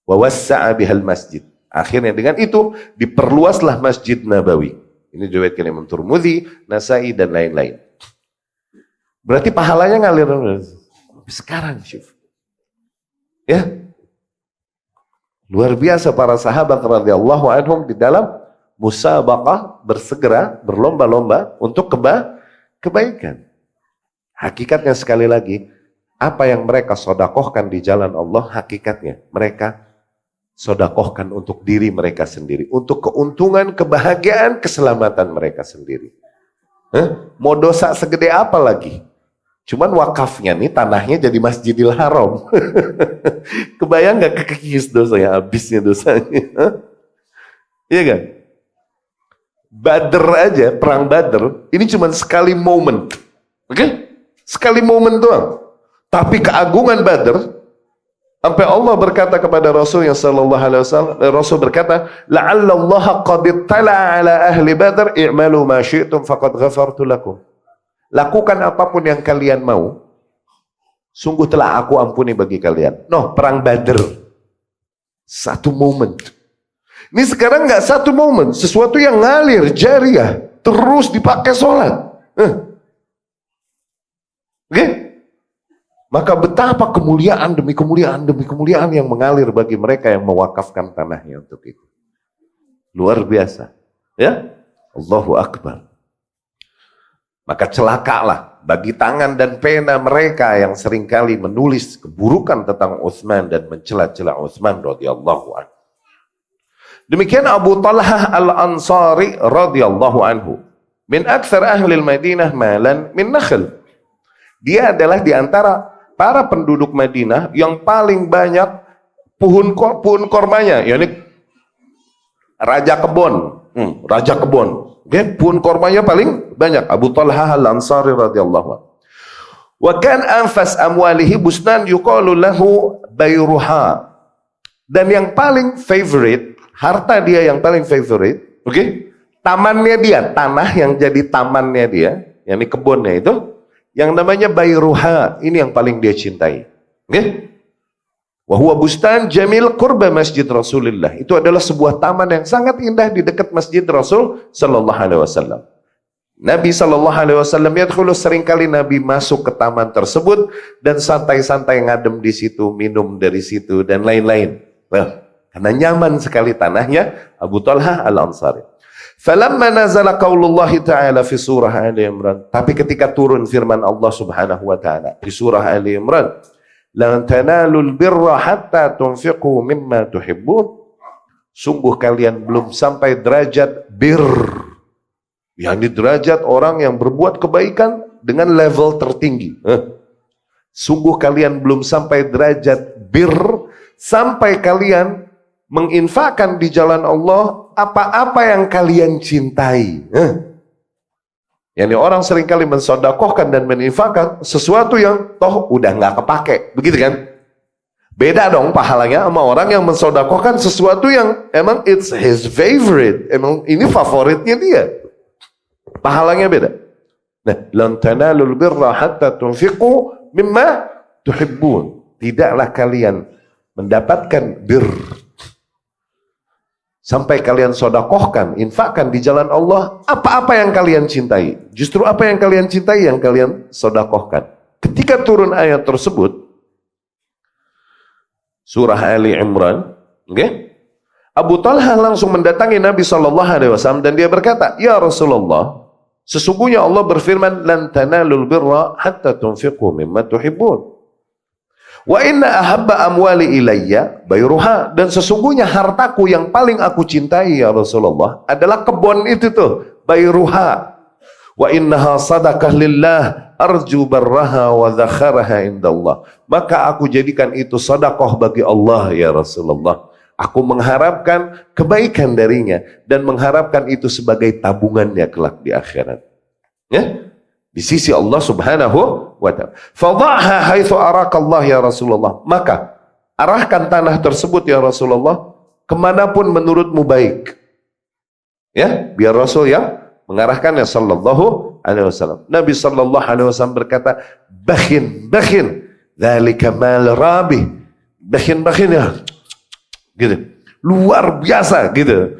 Wa wassa'a bihal masjid. Akhirnya dengan itu diperluaslah Masjid Nabawi. Ini diriwayatkan Imam Tirmidzi, Nasa'i dan lain-lain. Berarti pahalanya ngalir sekarang, Syuf. Ya. Luar biasa para sahabat radhiyallahu anhum di dalam musabaqah, bersegera, berlomba-lomba untuk kebaikan. Hakikatnya sekali lagi, apa yang mereka sodakohkan di jalan Allah, hakikatnya mereka sodakohkan untuk diri mereka sendiri, untuk keuntungan, kebahagiaan, keselamatan mereka sendiri. Mau dosa segede apa lagi? Cuman wakafnya nih, tanahnya jadi Masjidil Haram. Kebayang gak kekikis dosanya, habisnya dosanya? Iya kan? Badr aja, perang Badr, ini cuma sekali momen. Oke? Sekali momen doang. Tapi keagungan Badr, sampai Allah berkata kepada Rasul yang sallallahu alaihi wasallam, Rasul berkata, "La'alla Allah qad ittala 'ala ahli Badr, i'malu ma syi'tum faqad ghafartu lakum." Lakukan apapun yang kalian mau, sungguh telah aku ampuni bagi kalian. Perang Badr. Satu momen. Ini sekarang nggak satu momen, sesuatu yang ngalir, jariah, terus dipakai sholat. Oke? Maka betapa kemuliaan demi kemuliaan demi kemuliaan yang mengalir bagi mereka yang mewakafkan tanahnya untuk itu. Luar biasa. Ya? Allahu Akbar. Maka celakalah bagi tangan dan pena mereka yang seringkali menulis keburukan tentang Utsman dan mencela-cela Utsman radhiyallahu anhu. Demikian Abu Talhah Al-Ansari radhiyallahu anhu, min aktsar ahli Madinah malan min nakhl. Dia adalah di antara para penduduk Madinah yang paling banyak pohon kormanya, yakni raja kebun, raja kebun. Okay? Pohon kormanya paling banyak. Abu Talhah Al-Ansari radhiyallahu anhu. Wa kan anfas amwalihi busnan yuqalu lahu Bayruha. Dan yang paling favorite, harta dia yang paling favorite, oke? Tamannya dia, tanah yang jadi tamannya dia, yakni kebunnya itu, yang namanya Bayruha, ini yang paling dia cintai. Oke? Wa huwa bustan jamil qurba Masjid Rasulullah. Itu adalah sebuah taman yang sangat indah di dekat Masjid Rasul sallallahu alaihi wasallam. Nabi sallallahu alaihi wasallam yadkhulu, seringkali Nabi masuk ke taman tersebut dan santai-santai ngadem di situ, minum dari situ dan lain-lain. Karena nyaman sekali tanahnya Abu Talhah Al-Ansari. Falamma nazala qaulullahi ta'ala fi surah Ali Imran. Tapi ketika turun firman Allah Subhanahu wa taala di surah Ali Imran, lan tanalul birra hatta tunfiqu mimma tuhibbun. Sungguh kalian belum sampai derajat bir. Yakni derajat orang yang berbuat kebaikan dengan level tertinggi. Sungguh kalian belum sampai derajat bir sampai kalian menginfakkan di jalan Allah apa-apa yang kalian cintai. Yani orang seringkali mensodakohkan dan meninfakkan sesuatu yang toh udah nggak kepake, begitu kan? Beda dong pahalanya sama orang yang mensodakohkan sesuatu yang emang it's his favorite, emang ini favoritnya dia. Pahalanya beda. Nah, lan tanalul birra hatta tunfiqu mimma tuhibbun. Tidaklah kalian mendapatkan bir sampai kalian sodakohkan, infakkan di jalan Allah apa-apa yang kalian cintai. Justru apa yang kalian cintai yang kalian sodakohkan. Ketika turun ayat tersebut, surah Ali Imran, okay? Abu Talha langsung mendatangi Nabi SAW dan dia berkata, ya Rasulullah, sesungguhnya Allah berfirman, lan tanalul birra hatta tunfiqu mimma tuhibbun. Wa inna ahabba amwali ilayya bayruha, dan sesungguhnya hartaku yang paling aku cintai ya Rasulullah adalah kebun itu tuh, bayruha. Wa innaha sadaqah lillah arju barraha wa dhakharaha indallah. Maka aku jadikan itu sedekah bagi Allah ya Rasulullah. Aku mengharapkan kebaikan darinya dan mengharapkan itu sebagai tabungannya kelak di akhirat. Ya? Di sisi Allah Subhanahu wa ta'ala. Fadha'ha haitsu arakallah ya Rasulullah. Maka arahkan tanah tersebut ya Rasulullah kemanapun menurutmu baik. Ya, biar Rasul yang mengarahkannya sallallahu alaihi wasallam. Nabi sallallahu alaihi wasallam berkata, "Bakhin, dzalika mal rabi." Bakhin ya. Gitu. Luar biasa gitu.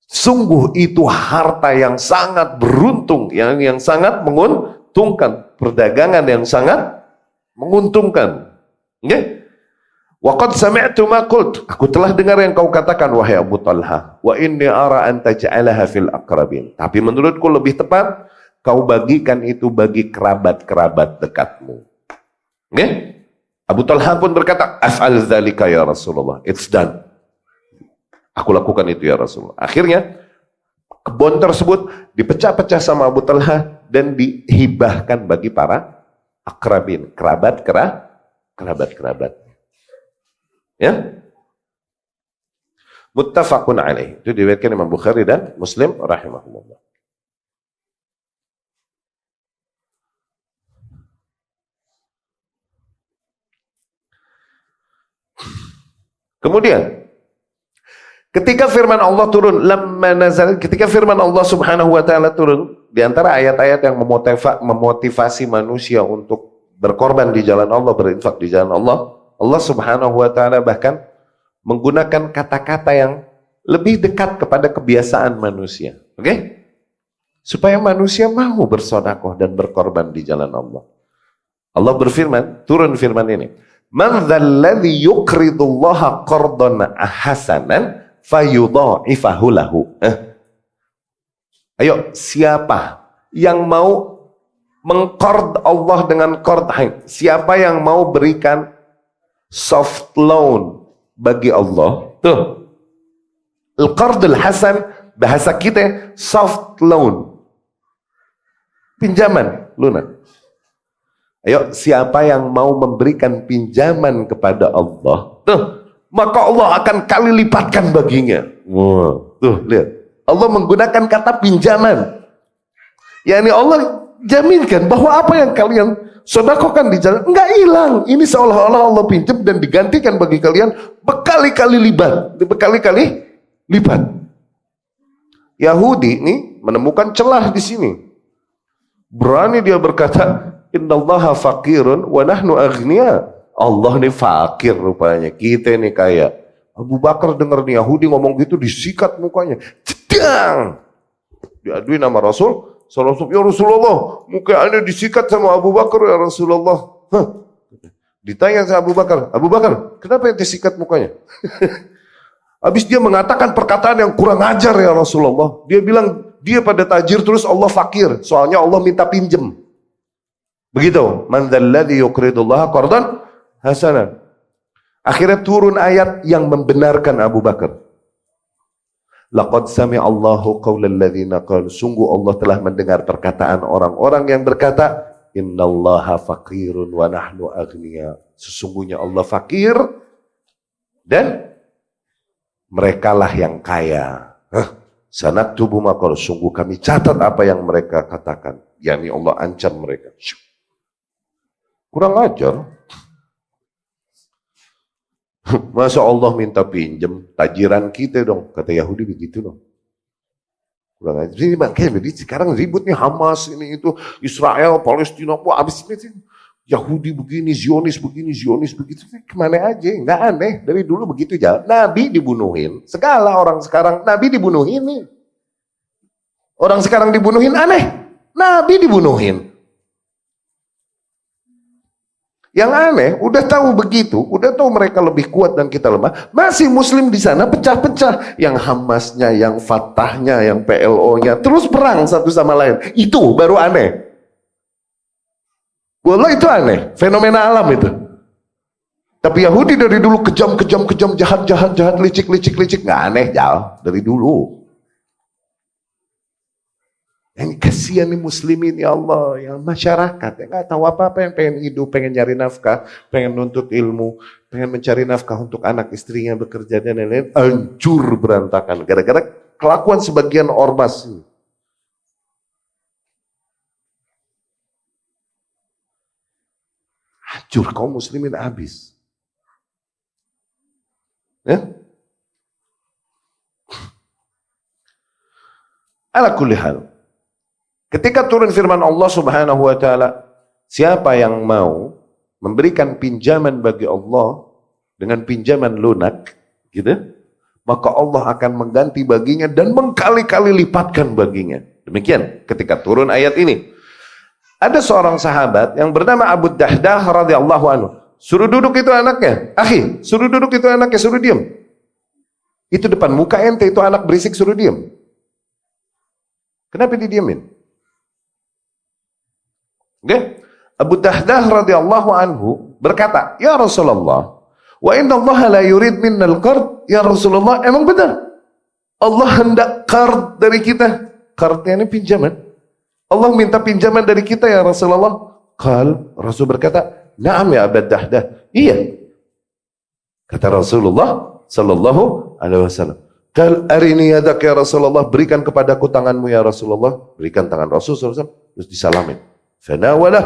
Sungguh itu harta yang sangat beruntung, yang sangat menguntungkan, perdagangan yang sangat menguntungkan. Okay? Wa qad sami'tu ma qult. Aku telah dengar yang kau katakan wahai Abu Talha. Wa inni ara an taj'alaha fil aqrabin. Tapi menurutku lebih tepat kau bagikan itu bagi kerabat-kerabat dekatmu. Okay? Abu Talha pun berkata, "Af'al dzalika ya Rasulullah." It's done. Aku lakukan itu ya Rasulullah. Akhirnya kebun tersebut dipecah-pecah sama Abu Talha dan dihibahkan bagi para akrabin, kerabat-kerabat. Ya. Muttafaqun alaih. Itu diriwayatkan Imam Bukhari dan Muslim rahimahullah. Kemudian ketika firman Allah turun, ketika firman Allah Subhanahu wa taala turun, di antara ayat-ayat yang memotivasi manusia untuk berkorban di jalan Allah, berinfak di jalan Allah, Allah Subhanahu wa taala bahkan menggunakan kata-kata yang lebih dekat kepada kebiasaan manusia. Oke? Supaya manusia mau bersedekah dan berkorban di jalan Allah. Allah berfirman, turun firman ini. Man dzalladzi yuqridullaha qardan hasanan fayudha'ifahu lahu. Ayo, siapa yang mau mengqard Allah dengan qard? Siapa yang mau berikan soft loan bagi Allah? Tuh. Al-qardul hasan bahasa kita soft loan. Pinjaman lunak. Ayo, siapa yang mau memberikan pinjaman kepada Allah? Tuh. Maka Allah akan kali lipatkan baginya. Wow. Tuh, lihat. Allah menggunakan kata pinjaman. Yani Allah jaminkan bahwa apa yang kalian sedekahkan di jalan enggak hilang. Ini seolah-olah Allah pinjam dan digantikan bagi kalian berkali-kali lipat. Yahudi ini menemukan celah di sini. Berani dia berkata, "Innallaha faqirun wa nahnu aghnia." Allah nih fakir rupanya, kita nih kaya. Abu Bakar dengar nih Yahudi ngomong gitu, disikat mukanya, cedang. Diaduin sama Rasul, ya Rasulullah, muka anda disikat sama Abu Bakar ya Rasulullah. Ditanya sama Abu Bakar, kenapa yang disikat mukanya? Habis dia mengatakan perkataan yang kurang ajar ya Rasulullah. Dia bilang dia pada tajir terus Allah fakir. Soalnya Allah minta pinjem. Begitu. Man dzalladzi yuqridullaha qardan hasanan. Akhirnya turun ayat yang membenarkan Abu Bakar. Laqad sami'allahu qaulal ladzina qalu. Sungguh Allah telah mendengar perkataan orang-orang yang berkata, innallaha faqirun wa nahnu aghnia. Sesungguhnya Allah fakir dan merekalah yang kaya. Sanaktubu ma qalu. Sungguh kami catat apa yang mereka katakan. Yani Allah ancam mereka. Kurang ajar. Masa Allah minta pinjam, tajiran kita dong. Kata Yahudi begitu dong. Kurang ajar. Ini makanya sekarang ributnya Hamas ini itu, Israel, Palestina, habis ini Yahudi begini, Zionis begitu. Kemana aja? Nggak aneh. Dari dulu begitu aja. Nabi dibunuhin. Segala orang sekarang Nabi dibunuhin nih. Orang sekarang dibunuhin aneh. Nabi dibunuhin. Yang aneh, udah tahu begitu, udah tahu mereka lebih kuat dan kita lemah, masih Muslim di sana pecah-pecah, yang Hamasnya, yang Fatahnya, yang PLO-nya, terus perang satu sama lain. Itu baru aneh. Wallah itu aneh, fenomena alam itu. Tapi Yahudi dari dulu kejam, jahat, licik, nggak aneh jauh dari dulu. Yang kasihan nih muslimin ya Allah, yang masyarakat yang nggak tahu apa-apa, yang pengen hidup, pengen nyari nafkah, pengen nuntut ilmu, pengen mencari nafkah untuk anak istrinya bekerja dan lain-lain, hancur berantakan gara-gara kelakuan sebagian ormas. Hancur kaum muslimin habis. Ya? Ala kulli hal. Ketika turun firman Allah Subhanahu wa taala, siapa yang mau memberikan pinjaman bagi Allah dengan pinjaman lunak, gitu, maka Allah akan mengganti baginya dan mengkali-kali lipatkan baginya. Demikian ketika turun ayat ini. Ada seorang sahabat yang bernama Abu Dahdah radhiyallahu anhu. Suruh duduk itu anaknya. Akhi, suruh duduk itu anaknya, suruh diam. Itu depan muka ente, itu anak berisik, suruh diam. Kenapa didiamin? Okay? Abu Dahdah radhiyallahu anhu berkata, ya Rasulullah, wa inna Allah la yurid minnal qard. Ya Rasulullah, emang benar Allah hendak qard dari kita. Qardnya ini pinjaman. Allah minta pinjaman dari kita ya Rasulullah. Rasul berkata, na'am ya Abu Dahdah. Iya. Kata Rasulullah sallallahu alaihi wasallam. Arini yadak ya Rasulullah. Berikan kepadaku tanganmu ya Rasulullah. Berikan tangan Rasul sallallahu alaihi wasallam. Terus disalamin. Fanawalah.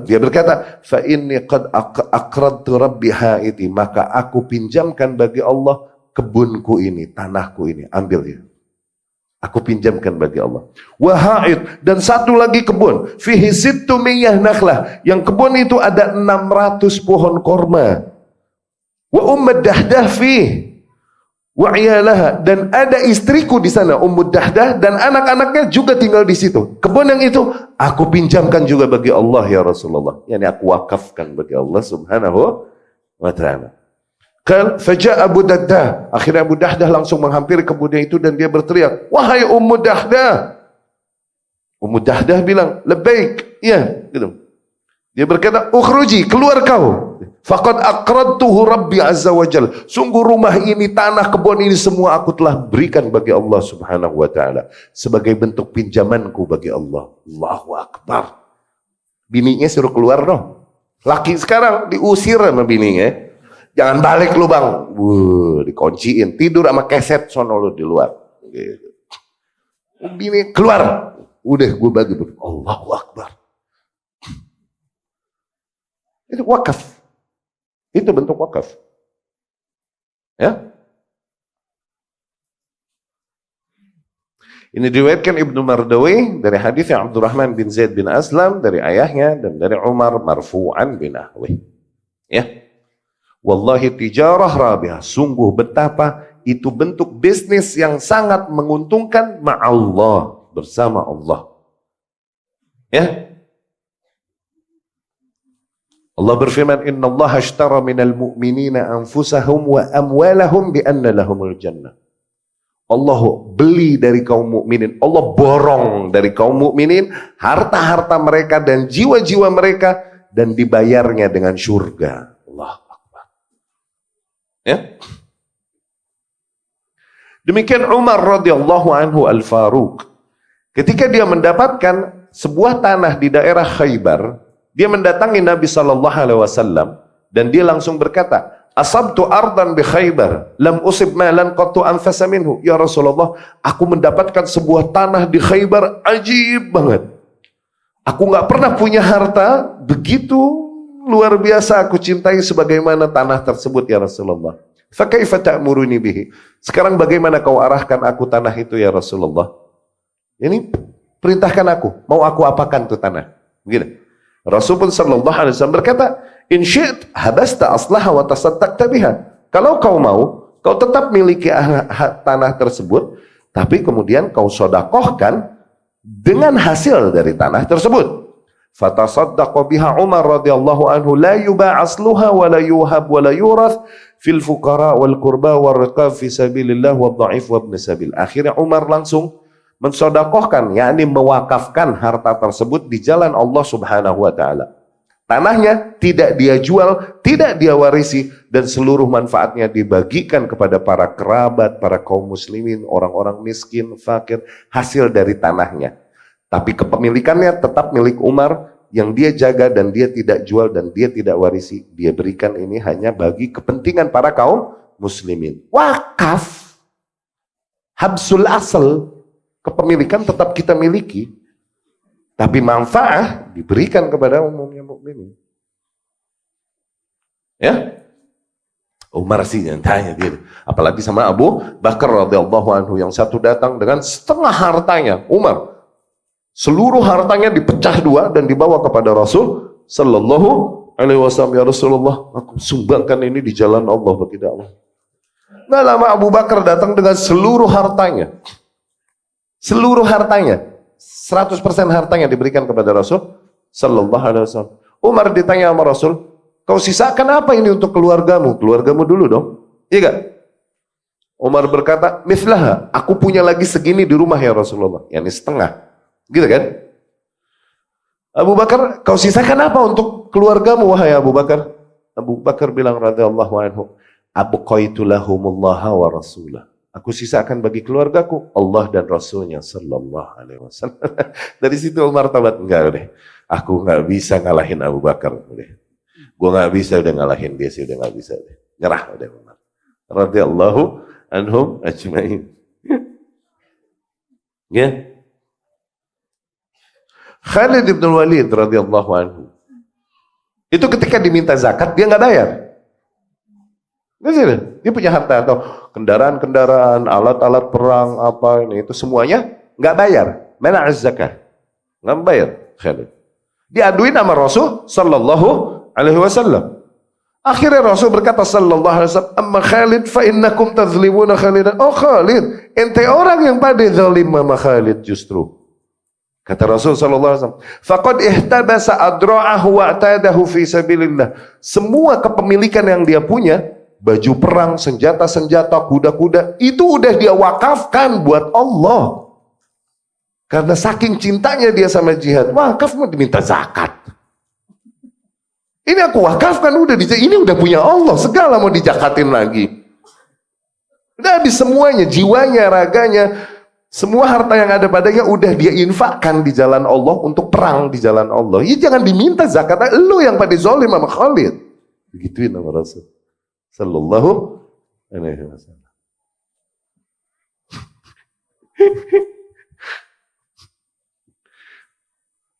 Dia berkata, fa inni qad aqradtu rabbi haiti, maka aku pinjamkan bagi Allah kebunku ini, tanahku ini, ambil dia. Aku pinjamkan bagi Allah. Wa haid, dan satu lagi kebun, fihi sittu miyah nakhlah, yang kebun itu ada 600 pohon korma. Wa ummad Dahdah fihi wa iyalaha, dan ada istriku di sana, Ummu Dahdah, dan anak-anaknya juga tinggal di situ. Kebun yang itu aku pinjamkan juga bagi Allah ya Rasulullah. Yani aku wakafkan bagi Allah Subhanahu wa taala. Faja Abu Dahdah. Akhirnya Abu Dahdah langsung menghampiri kebunnya itu dan dia berteriak, "Wahai Ummu Dahdah." Ummu Dahdah bilang, "Labbaik." Iya, gitu. Dia berkata, "Ukhruji, keluar kau. Faqad aqradtuhu Rabbi Azza wa Jal." Sungguh rumah ini, tanah, kebun ini semua aku telah berikan bagi Allah Subhanahu wa taala sebagai bentuk pinjamanku bagi Allah. Allahu Akbar. Bininya suruh keluar dong. Laki sekarang diusir sama bininya. Jangan balik lu bang. Dikunciin. Tidur sama keset sono lu di luar. Gitu. Bini keluar. Udah gue bagi. Allahu Akbar. Itu wakaf. Itu bentuk wakaf. Ya. Ini diriwayatkan Ibnu Mardawi dari hadis Abdurrahman bin Zaid bin Aslam dari ayahnya dan dari Umar marfu'an bin Ahwi. Ya. Wallahi tijarah rabihah. Sungguh betapa itu bentuk bisnis yang sangat menguntungkan ma'allah, bersama Allah. Ya. Allah berfirman, "Innallaha ashtara minal mu'minina anfusahum wa amwalahum bi anna lahumul jannah." Allah beli dari kaum mukminin, Allah borong dari kaum mukminin harta-harta mereka dan jiwa-jiwa mereka dan dibayarnya dengan surga. Allah Akbar. Ya. Demikian Umar radhiyallahu anhu al-Faruq. Ketika dia mendapatkan sebuah tanah di daerah Khaybar, dia mendatangi Nabi sallallahu alaihi wasallam dan dia langsung berkata, "Asabtu ardan bi Khaybar, lam usib malan qattu anfasa minhu." Ya Rasulullah, aku mendapatkan sebuah tanah di Khaybar, ajib banget. Aku nggak pernah punya harta begitu luar biasa aku cintai sebagaimana tanah tersebut ya Rasulullah. Fa kaifa ta'muruni bihi? Sekarang bagaimana kau arahkan aku tanah itu ya Rasulullah? Ini perintahkan aku, mau aku apakan tuh tanah? Begini. Rasulullah sallallahu alaihi wasallam berkata, "In syi'ta habasta aslaha wa tasaddaqta biha." Kalau kau mau, kau tetap miliki tanah tersebut, tapi kemudian kau sedekahkan dengan hasil dari tanah tersebut. Fatasaddaqa biha Umar radhiyallahu anhu la yuba' asluha wa la yuhab wa la yurath fil fuqara wal qurba wal riqab fi sabilillah wad dha'if wa ibn sabil. Akhirnya Umar langsung mensedekahkan, yakni mewakafkan harta tersebut di jalan Allah Subhanahu wa taala. Tanahnya tidak dia jual, tidak dia warisi, dan seluruh manfaatnya dibagikan kepada para kerabat, para kaum muslimin, orang-orang miskin, fakir, hasil dari tanahnya. Tapi kepemilikannya tetap milik Umar, yang dia jaga dan dia tidak jual dan dia tidak warisi. Dia berikan ini hanya bagi kepentingan para kaum muslimin. Wakaf, habsul asal, kepemilikan tetap kita miliki, tapi manfaat diberikan kepada umumnya mukminin. Ya, Umar sih yang tanya dia, apalagi sama Abu Bakar radhiyallahu anhu yang satu datang dengan setengah hartanya. Umar, seluruh hartanya dipecah dua dan dibawa kepada Rasul sallallahu alaihi wasallam. Ya Rasulullah, aku sumbangkan ini di jalan Allah bagi dakwah. Nggak lama Abu Bakar datang dengan seluruh hartanya. Seluruh hartanya, 100% hartanya diberikan kepada Rasul sallallahu alaihi wasallam. Umar ditanya sama Rasul, "Kau sisakan apa ini untuk keluargamu?" Keluargamu dulu dong. Iya gak? Umar berkata, "Mithlaha, aku punya lagi segini di rumah ya Rasulullah." Yani setengah. Gitu kan? Abu Bakar, "Kau sisakan apa untuk keluargamu wahai Abu Bakar?" Abu Bakar bilang radhiyallahu anhu, "Abqaitu lahumullaha wa rasulah." Aku sisakan bagi keluargaku Allah dan Rasulnya sallallahu alaihi wasallam. Dari situ Umar tabat, enggak deh. Aku nggak bisa ngalahin Abu Bakar deh. Gue nggak bisa udah ngalahin dia sih, udah nggak bisa deh. Nyerah udah Umar. Radhiyallahu anhum ajmain. Ya. Khalid bin Walid radhiyallahu anhu. Itu ketika diminta zakat dia nggak bayar. Dia punya harta atau kendaraan-kendaraan, alat-alat perang apa ini itu semuanya nggak bayar. Mana zakah? Nggak bayar. Khalid. Diaduin sama Rasul sallallahu alaihi wasallam. Akhirnya Rasul berkata sallallahu alaihi wasallam, "Amma Khalid fa innakum tazlimuna Khalidan." Oh Khalid, ente orang yang pada zalim sama Khalid justru. Kata Rasul sallallahu alaihi wasallam, "Faqad ihtabasa adra'ahu wa atadahu fi sabilillah." Semua kepemilikan yang dia punya, baju perang, senjata-senjata, kuda-kuda, itu udah dia wakafkan buat Allah. Karena saking cintanya dia sama jihad, wakaf mau diminta zakat. Ini aku wakafkan, ini udah punya Allah, segala mau dijakatin lagi. Udah habis semuanya, jiwanya, raganya, semua harta yang ada padanya udah dia infakkan di jalan Allah untuk perang di jalan Allah. Ya jangan diminta zakat, lu yang pada zalim sama Khalid. Begituin sama Rasul sallallahu alaihi wasallam.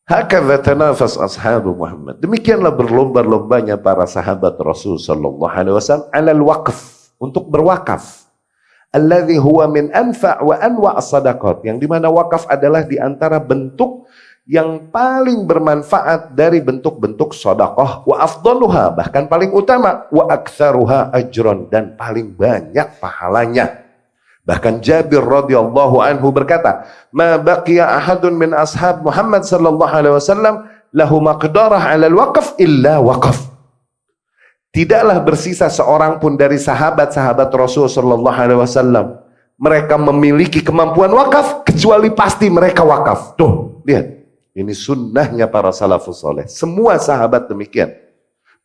Hakadha tanafas ashabu Muhammad. Demikianlah berlomba-lombanya para sahabat Rasul sallallahu alaihi wasallam alal waqf, untuk berwakaf. Alladhi huwa min anfa' wa anwa' as-sadaqat, yang dimana wakaf adalah di antara bentuk yang paling bermanfaat dari bentuk-bentuk sedekah, wa afdaluha, bahkan paling utama, wa aktsaruha ajran, dan paling banyak pahalanya. Bahkan Jabir radhiyallahu anhu berkata, "Ma baqiya ahadun min ashab Muhammad sallallahu alaihi wasallam lahu maqdarah 'alal waqf illa waqaf. Tidaklah bersisa seorang pun dari sahabat-sahabat Rasul sallallahu alaihi wasallam mereka memiliki kemampuan wakaf kecuali pasti mereka wakaf. Tuh, lihat. Ini sunnahnya para salafus soleh. Semua sahabat demikian.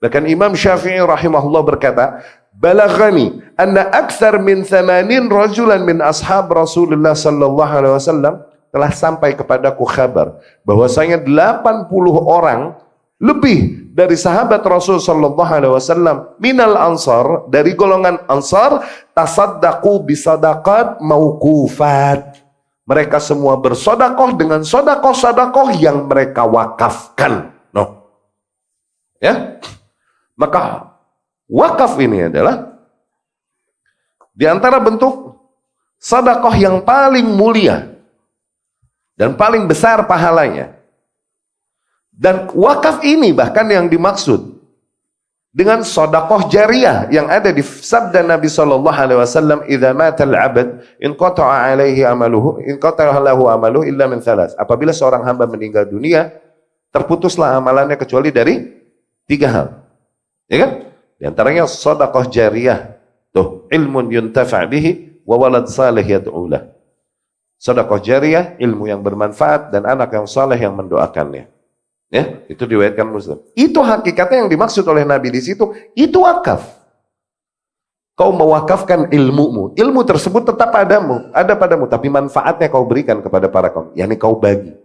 Bahkan Imam Syafi'i rahimahullah berkata, "Balaghani anna aktsar min 80 rajulan min ashab Rasulullah sallallahu alaihi wasallam telah sampai kepadaku kabar bahwasanya 80 orang lebih dari sahabat Rasul sallallahu alaihi wasallam minal ansar, dari golongan ansar, tasaddaqu bisadaqat mauqufat. Mereka semua bersodakoh dengan sodakoh-sodakoh yang mereka wakafkan." No. Ya. Maka wakaf ini adalah di antara bentuk sodakoh yang paling mulia dan paling besar pahalanya. Dan wakaf ini bahkan yang dimaksud dengan sodakoh jariyah yang ada di sabda Nabi sallallahu alaihi wasallam, "Idza mata al-'abd in qata'a 'alaihi amaluhu in qata'a lahu amaluhu illa min thalath." Apabila seorang hamba meninggal dunia, terputuslah amalannya kecuali dari 3 hal. Ya kan? Di antaranya sodakoh jariyah. Tuh, ilmun yuntafa' bihi wa walad salih yad'u lah. Sodakoh jariyah, ilmu yang bermanfaat dan anak yang saleh yang mendoakannya. Ya, itu diriwayatkan Muslim. Itu hakikatnya yang dimaksud oleh Nabi di situ. Itu wakaf. Kau mewakafkan ilmumu. Ilmu tersebut tetap ada padamu, tapi manfaatnya kau berikan kepada para kaum. Yani kau bagi.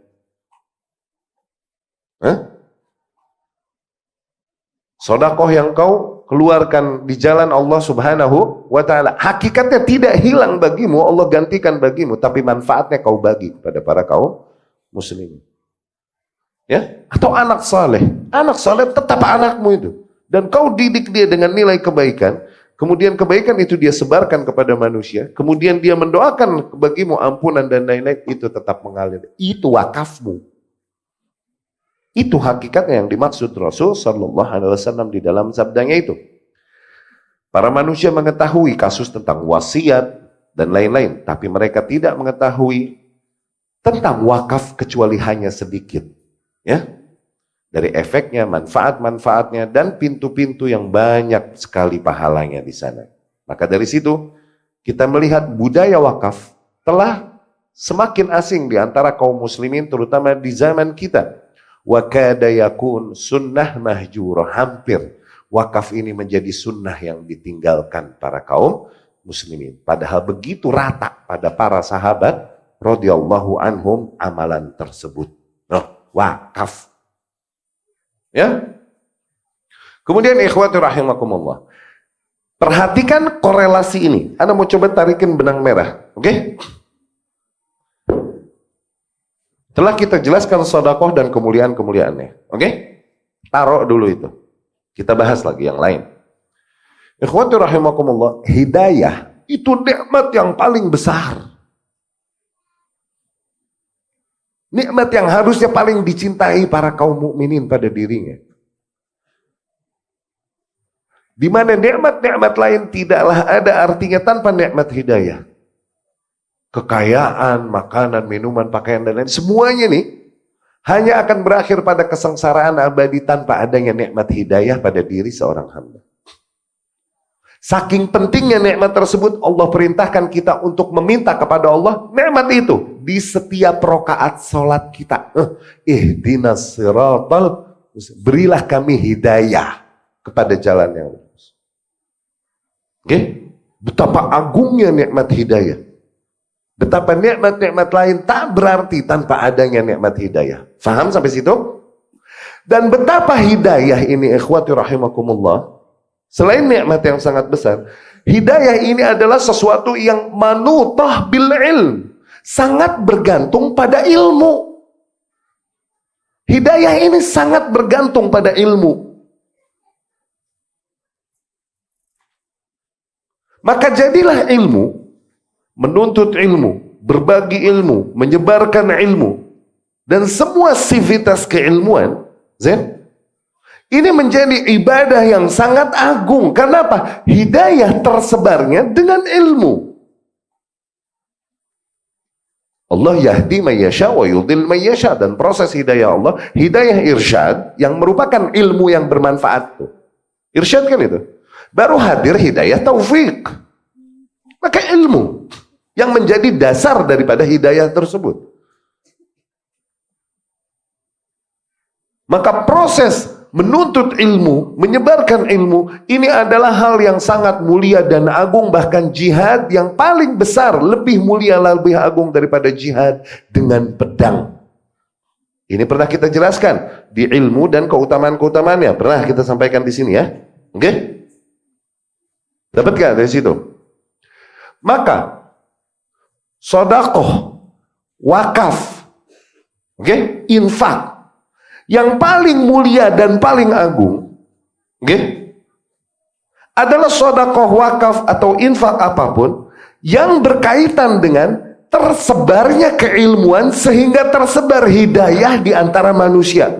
Sodakoh yang kau keluarkan di jalan Allah subhanahu wa ta'ala, hakikatnya tidak hilang bagimu, Allah gantikan bagimu, tapi manfaatnya kau bagi kepada para kaum muslimin. Ya, atau anak saleh tetap anakmu itu, dan kau didik dia dengan nilai kebaikan, kemudian kebaikan itu dia sebarkan kepada manusia, kemudian dia mendoakan bagimu ampunan dan lain-lain, itu tetap mengalir. Itu wakafmu. Itu hakikatnya yang dimaksud Rasul sallallahu alaihi wasallam di dalam sabdanya itu. Para manusia mengetahui kasus tentang wasiat dan lain-lain, tapi mereka tidak mengetahui tentang wakaf kecuali hanya sedikit. Ya, dari efeknya, manfaat-manfaatnya, dan pintu-pintu yang banyak sekali pahalanya di sana. Maka dari situ kita melihat budaya wakaf telah semakin asing di antara kaum muslimin, terutama di zaman kita. Wa kada yakun sunnah mahjurah, hampir wakaf ini menjadi sunnah yang ditinggalkan para kaum muslimin. Padahal begitu rata pada para sahabat radhiyallahu anhum amalan tersebut. Wakaf. Ya. Kemudian ikhwati rahimakumullah, perhatikan korelasi ini. Anda mau coba tarikin benang merah, oke? Telah kita jelaskan sedekah dan kemuliaan-kemuliaannya, oke? Taruh dulu itu. Kita bahas lagi yang lain. Ikhwati rahimakumullah, hidayah itu nikmat yang paling besar. Nikmat yang harusnya paling dicintai para kaum mukminin pada dirinya. Di mana nikmat-nikmat lain tidaklah ada artinya tanpa nikmat hidayah. Kekayaan, makanan, minuman, pakaian, dan lain, semuanya nih hanya akan berakhir pada kesengsaraan abadi tanpa adanya nikmat hidayah pada diri seorang hamba. Saking pentingnya nikmat tersebut, Allah perintahkan kita untuk meminta kepada Allah nikmat itu di setiap rakaat salat kita. Ihdinas siratal, berilah kami hidayah kepada jalan yang lurus. Oke? Betapa agungnya nikmat hidayah. Betapa nikmat-nikmat lain tak berarti tanpa adanya nikmat hidayah. Faham sampai situ? Dan betapa hidayah ini ikhwati rahimakumullah, selain nikmat yang sangat besar, hidayah ini adalah sesuatu yang manutah bil ilm, sangat bergantung pada ilmu. Hidayah ini sangat bergantung pada ilmu. Maka jadilah ilmu, menuntut ilmu, berbagi ilmu, menyebarkan ilmu, dan semua sivitas keilmuan, ini menjadi ibadah yang sangat agung. Kenapa? Hidayah tersebarnya dengan ilmu. Allah yahdi may yasha wa yudhil may yasha, dan proses hidayah Allah, hidayah irsyad yang merupakan ilmu yang bermanfaat tuh. Irsyad kan itu. Baru hadir hidayah taufik. Maka ilmu yang menjadi dasar daripada hidayah tersebut. Maka proses menuntut ilmu, menyebarkan ilmu, ini adalah hal yang sangat mulia dan agung, bahkan jihad yang paling besar, lebih mulia, lebih agung daripada jihad dengan pedang. Ini pernah kita jelaskan di ilmu dan keutamaan-keutamaannya, pernah kita sampaikan di sini ya. Oke? Dapat gak dari situ? Maka sedekah, wakaf, oke, infak yang paling mulia dan paling agung, adalah sedekah, wakaf atau infak apapun yang berkaitan dengan tersebarnya keilmuan sehingga tersebar hidayah di antara manusia.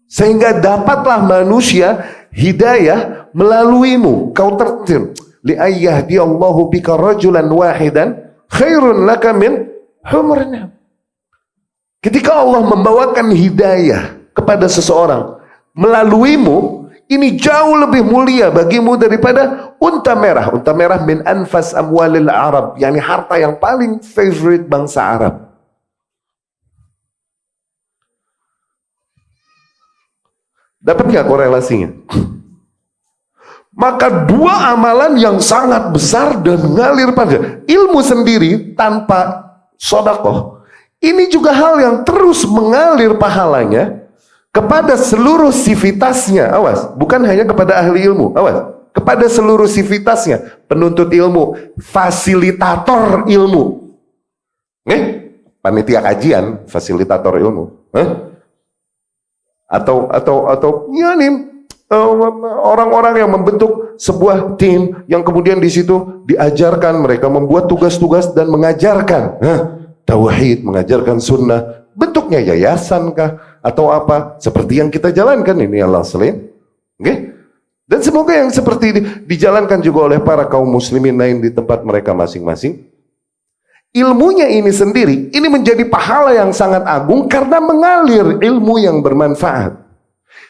Sehingga dapatlah manusia hidayah melaluimu. Kau tertim li ayyahdiyallahu bika rajulan wahidan khairun laka min humrin. Ketika Allah membawakan hidayah kepada seseorang melaluimu, ini jauh lebih mulia bagimu daripada unta merah. Unta merah min anfas amwalil Arab, yakni harta yang paling favorite bangsa Arab. Dapat nggak korelasinya? Maka dua amalan yang sangat besar dan mengalir pada ilmu sendiri tanpa sedekah, ini juga hal yang terus mengalir pahalanya kepada seluruh sivitasnya. Awas, bukan hanya kepada ahli ilmu. Awas, kepada seluruh sivitasnya. Penuntut ilmu, fasilitator ilmu. Panitia kajian, fasilitator ilmu. Atau ya nih, orang-orang yang membentuk sebuah tim yang kemudian di situ diajarkan, mereka membuat tugas-tugas dan mengajarkan tauhid, mengajarkan sunnah. Bentuknya yayasan kah atau apa seperti yang kita jalankan ini, Allah selain. Dan semoga yang seperti ini dijalankan juga oleh para kaum muslimin lain di tempat mereka masing-masing. Ilmunya ini sendiri, ini menjadi pahala yang sangat agung karena mengalir ilmu yang bermanfaat.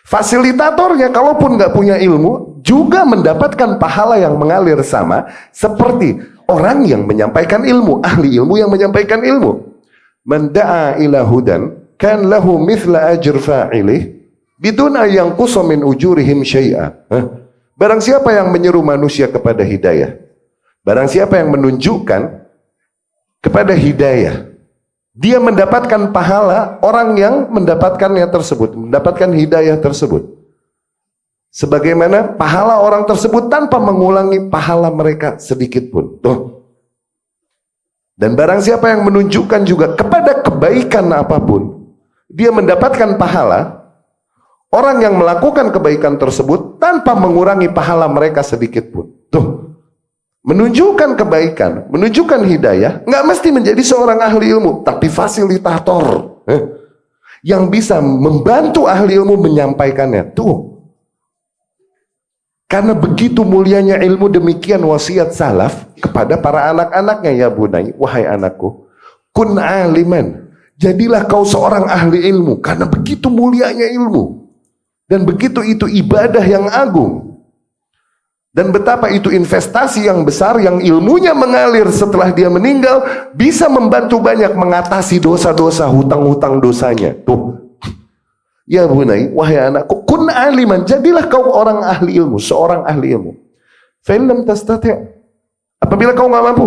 Fasilitatornya kalaupun nggak punya ilmu juga mendapatkan pahala yang mengalir sama seperti orang yang menyampaikan ilmu, ahli ilmu yang menyampaikan ilmu. Man da'a ila hudan kan lahu mithla ajr fa'ilih bidun ayanqusa min ujurihim syai'a. Barang siapa yang menyeru manusia kepada hidayah, barang siapa yang menunjukkan kepada hidayah, dia mendapatkan pahala orang yang mendapatkannya tersebut, mendapatkan hidayah tersebut, sebagaimana pahala orang tersebut tanpa mengulangi pahala mereka sedikit pun. Dan barang siapa yang menunjukkan juga kepada kebaikan apapun, dia mendapatkan pahala orang yang melakukan kebaikan tersebut tanpa mengurangi pahala mereka sedikit pun. Menunjukkan kebaikan, menunjukkan hidayah, nggak mesti menjadi seorang ahli ilmu, tapi fasilitator yang bisa membantu ahli ilmu menyampaikannya. Karena begitu mulianya ilmu, demikian wasiat salaf kepada para anak-anaknya. Ya bunai, wahai anakku, kun aliman, jadilah kau seorang ahli ilmu, karena begitu mulianya ilmu dan begitu itu ibadah yang agung. Dan betapa itu investasi yang besar yang ilmunya mengalir setelah dia meninggal, bisa membantu banyak mengatasi dosa-dosa, hutang-hutang dosanya. Ya bunai, wahai anakku, kun aliman, jadilah kau orang ahli ilmu, seorang ahli ilmu. Fa in lam tastati', apabila kau nggak mampu,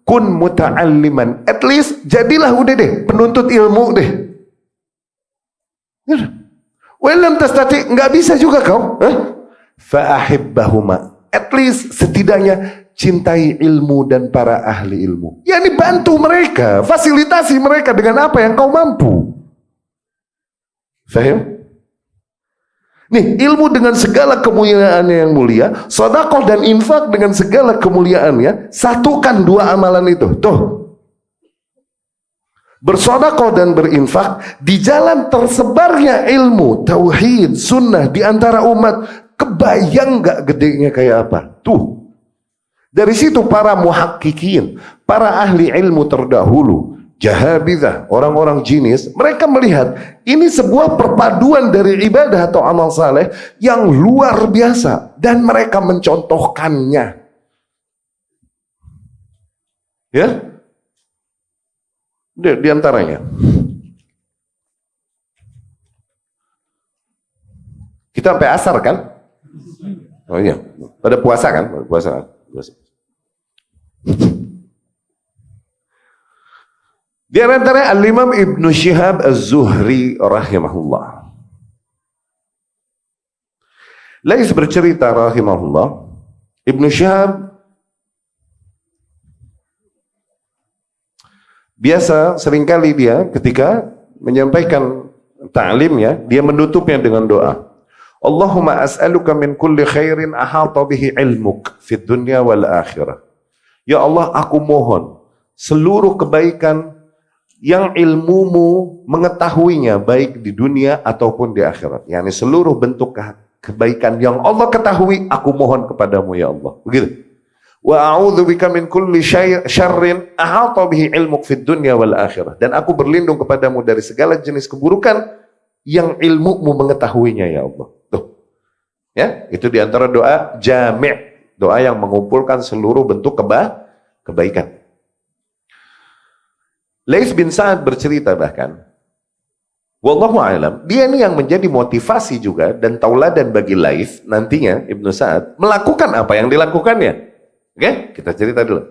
kun muta'alliman, at least jadilah udah deh penuntut ilmu deh. Wa in lam tastati', nggak bisa juga kau, fa ahibbahuma, at least setidaknya cintai ilmu dan para ahli ilmu. Ya, ini bantu mereka, fasilitasi mereka dengan apa yang kau mampu. Faham? Nih, ilmu dengan segala kemuliaannya yang mulia, sedekah dan infak dengan segala kemuliaannya, satukan dua amalan itu. Bersedekah dan berinfak di jalan tersebarnya ilmu, tauhid, sunnah di antara umat. Kebayang nggak gedenya kayak apa? Dari situ para muhakkikin, para ahli ilmu terdahulu, Jahabizah, orang-orang jinis, mereka melihat ini sebuah perpaduan dari ibadah atau amal saleh yang luar biasa dan mereka mencontohkannya. Ya, di antaranya kita sampai asar kan? Oh iya, pada puasa kan? Pada puasa. Di antara Al-Imam Ibnu Syihab Az-Zuhri rahimahullah. Lais bercerita rahimahullah, Ibnu Syihab biasa seringkali dia ketika menyampaikan ta'limnya, dia menutupnya dengan doa. Allahumma as'aluka min kulli khairin ahata bihi ilmuk fid dunya wal akhirah. Ya Allah, aku mohon seluruh kebaikan yang ilmumu mengetahuinya baik di dunia ataupun di akhirat. Yani seluruh bentuk kebaikan yang Allah ketahui, aku mohon kepadamu ya Allah. Begitu. Wa a'udzubika min kulli syarrin ahata bihi ilmuk fid dunya wal akhirah. Dan aku berlindung kepadamu dari segala jenis keburukan yang ilmumu mengetahuinya ya Allah. Tuh. Ya, itu diantara doa jami', doa yang mengumpulkan seluruh bentuk kebaikan. Lais bin Sa'ad bercerita bahkan, wallahu a'lam, dia ini yang menjadi motivasi juga dan tauladan bagi Lais nantinya Ibnu Sa'ad melakukan apa yang dilakukannya. Oke, kita cerita dulu.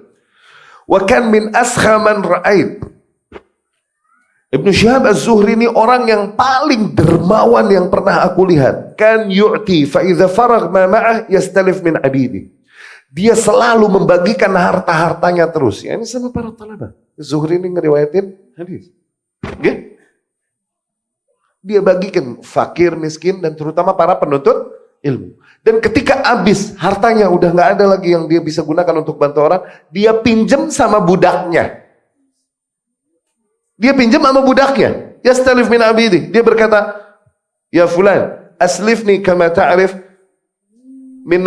Wa kan min askhaman ra'ait. Ibnu Syihab Az-Zuhri ini orang yang paling dermawan yang pernah aku lihat. Kan yu'ti fa idza faragh ma ma'ah yastalif min abidi. Dia selalu membagikan harta-hartanya terus. Ya, ini sama para talabah. Zuhri ini ngeriwayatin hadis. Okay? Dia bagikan fakir, miskin, dan terutama para penuntut ilmu. Dan ketika habis hartanya udah nggak ada lagi yang dia bisa gunakan untuk bantu orang, dia pinjam sama budaknya. Dia pinjam sama budaknya. Yastalif min abidi. Dia berkata, ya fulan, aslifni kama ta'rif min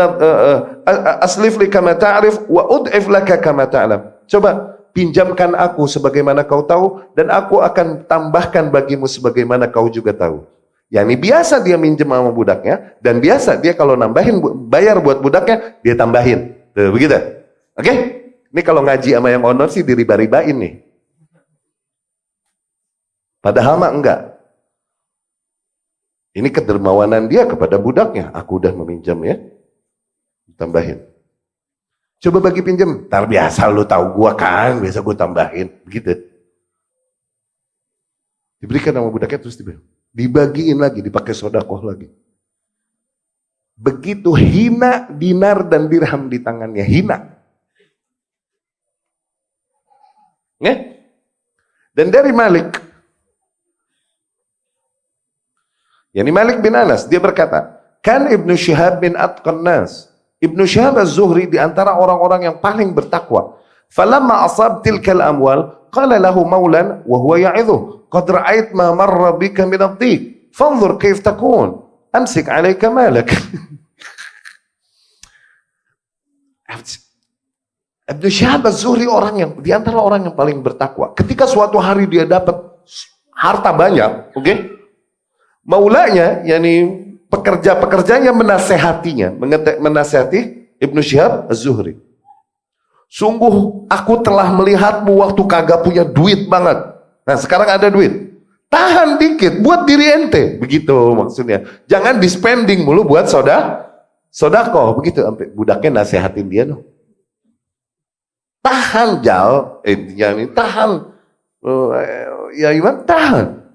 aslifni kama ta'rif wa ud'if laka kama ta'lam. Coba pinjamkan aku sebagaimana kau tahu dan aku akan tambahkan bagimu sebagaimana kau juga tahu. Yani biasa dia minjem sama budaknya dan biasa dia kalau nambahin bayar buat budaknya dia tambahin. Tuh, begitu. Oke? Ini kalau ngaji sama yang honor sih diriba-ribain nih. Padahal mah enggak. Ini kedermawanan dia kepada budaknya. Aku udah meminjam ya. Tambahin. Coba bagi pinjam. Ntar biasa lu tahu gua kan, biasa gua tambahin. Begitu. Diberikan sama budaknya terus dibagiin lagi, dipakai sodakoh lagi. Begitu hina dinar dan dirham di tangannya, hina. Ya? Dan dari Malik, yani Malik bin Anas, dia berkata, kan Ibnu Syihab bin atqan nas. Ibnu Syihab Az-Zuhri di antara orang-orang yang paling bertakwa. Falamma asab tilkal amwal, qala lahu maulan wa huwa ya'idhu, qad ra'ait ma marra bika min ad-dhiq, fanzur kayf takun, amsik 'alayka malak. Ibnu Syihab Az-Zuhri orang yang di antara orang yang paling bertakwa. Ketika suatu hari dia dapat harta banyak, oke? Maulanya, yakni pekerja-pekerjanya menasehatinya, menasehati Ibnu Syihab Az-Zuhri. Sungguh aku telah melihatmu waktu kagak punya duit banget. Nah sekarang ada duit. Tahan dikit buat diri ente. Begitu maksudnya. Jangan di spending mulu buat sodako. Begitu sampai budaknya nasehatin dia no. Tahan jal, yani tahan. Ya Iman tahan.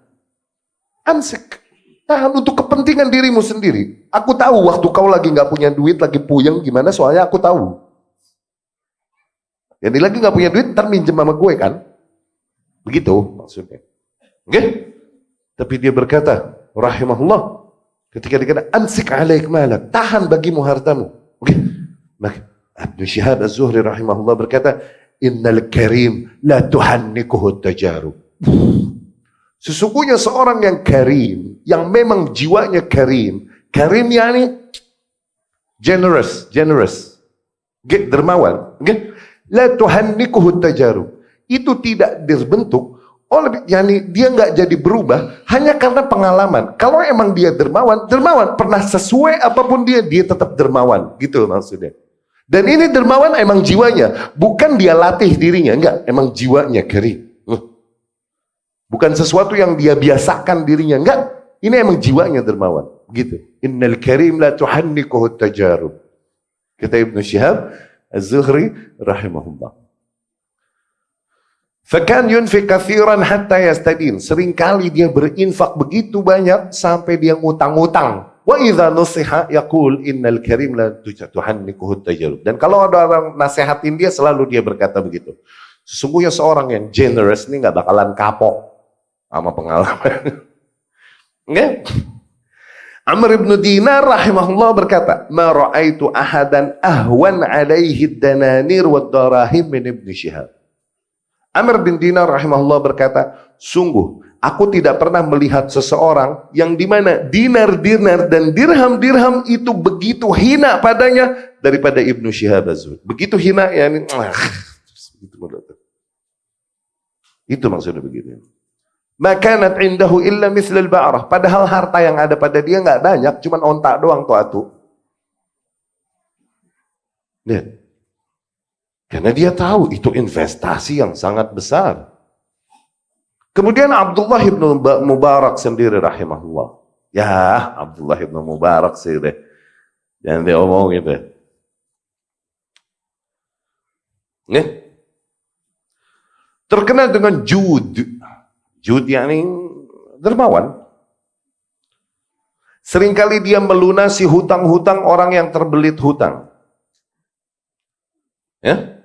Ansik. Tahan untuk kepentingan dirimu sendiri. Aku tahu waktu kau lagi nggak punya duit, lagi puyeng gimana, soalnya aku tahu. Jadi lagi nggak punya duit, ntar minjem sama gue kan? Begitu maksudnya. Oke? Okay? Tapi dia berkata, rahimahullah, ketika dikata ansik alaik malak, tahan bagimu hartamu. Oke? Okay? Maka Ibnu Syihab Az-Zuhri rahimahullah berkata, innal karim la tuhannikuhu tajarub. Sesungguhnya seorang yang karim, yang memang jiwanya karim yani generous, dermawan, okay? La tuhannikuhu tajarub. itu tidak dibentuk oleh, yani dia nggak jadi berubah hanya karena pengalaman. Kalau emang dia dermawan, dermawan pernah sesuai apapun dia tetap dermawan, gitu maksudnya. Dan ini dermawan emang jiwanya, bukan dia latih dirinya, enggak, emang jiwanya kering. Bukan sesuatu yang dia biasakan dirinya, enggak, ini emang jiwanya dermawan, gitu. Innal karim la tuhannikuhu tajarub. Kata Ibnu Syihab Az-Zuhri rahimahullah. Fakan yunfiq katsiran hatta yastadin. Seringkali dia berinfak begitu banyak sampai dia ngutang-ngutang. Wa idza nusiha yaqul innal karim la tuhannikuhu tajarub. Dan kalau ada orang nasihatin dia, selalu dia berkata begitu. Sesungguhnya seorang yang generous ini nggak bakalan kapok sama pengalaman. Nggak? Amr ibn Dinar rahimahullah berkata, ma ra'aitu ahadan ahwan alaihi dananir wa darahim min Ibn Syihab. Amr bin Dinar rahimahullah berkata, sungguh aku tidak pernah melihat seseorang yang dimana dinar-dinar dan dirham-dirham itu begitu hina padanya daripada Ibnu Syihab Az-Zuhri. Begitu hina, yani itu maksudnya begitu. Makanat indahu illa mithlal ba'rah. Padahal harta yang ada pada dia nggak banyak, cuman ontak doang tuh atu. Lihat. Karena dia tahu itu investasi yang sangat besar. Kemudian Abdullah ibn Mubarak sendiri rahimahullah. Ya, Abdullah ibn Mubarak sih deh. Jangan dia omong gitu. Nih. Terkenal dengan jud. Jud yakni dermawan. Seringkali dia melunasi hutang-hutang orang yang terbelit hutang. Ya.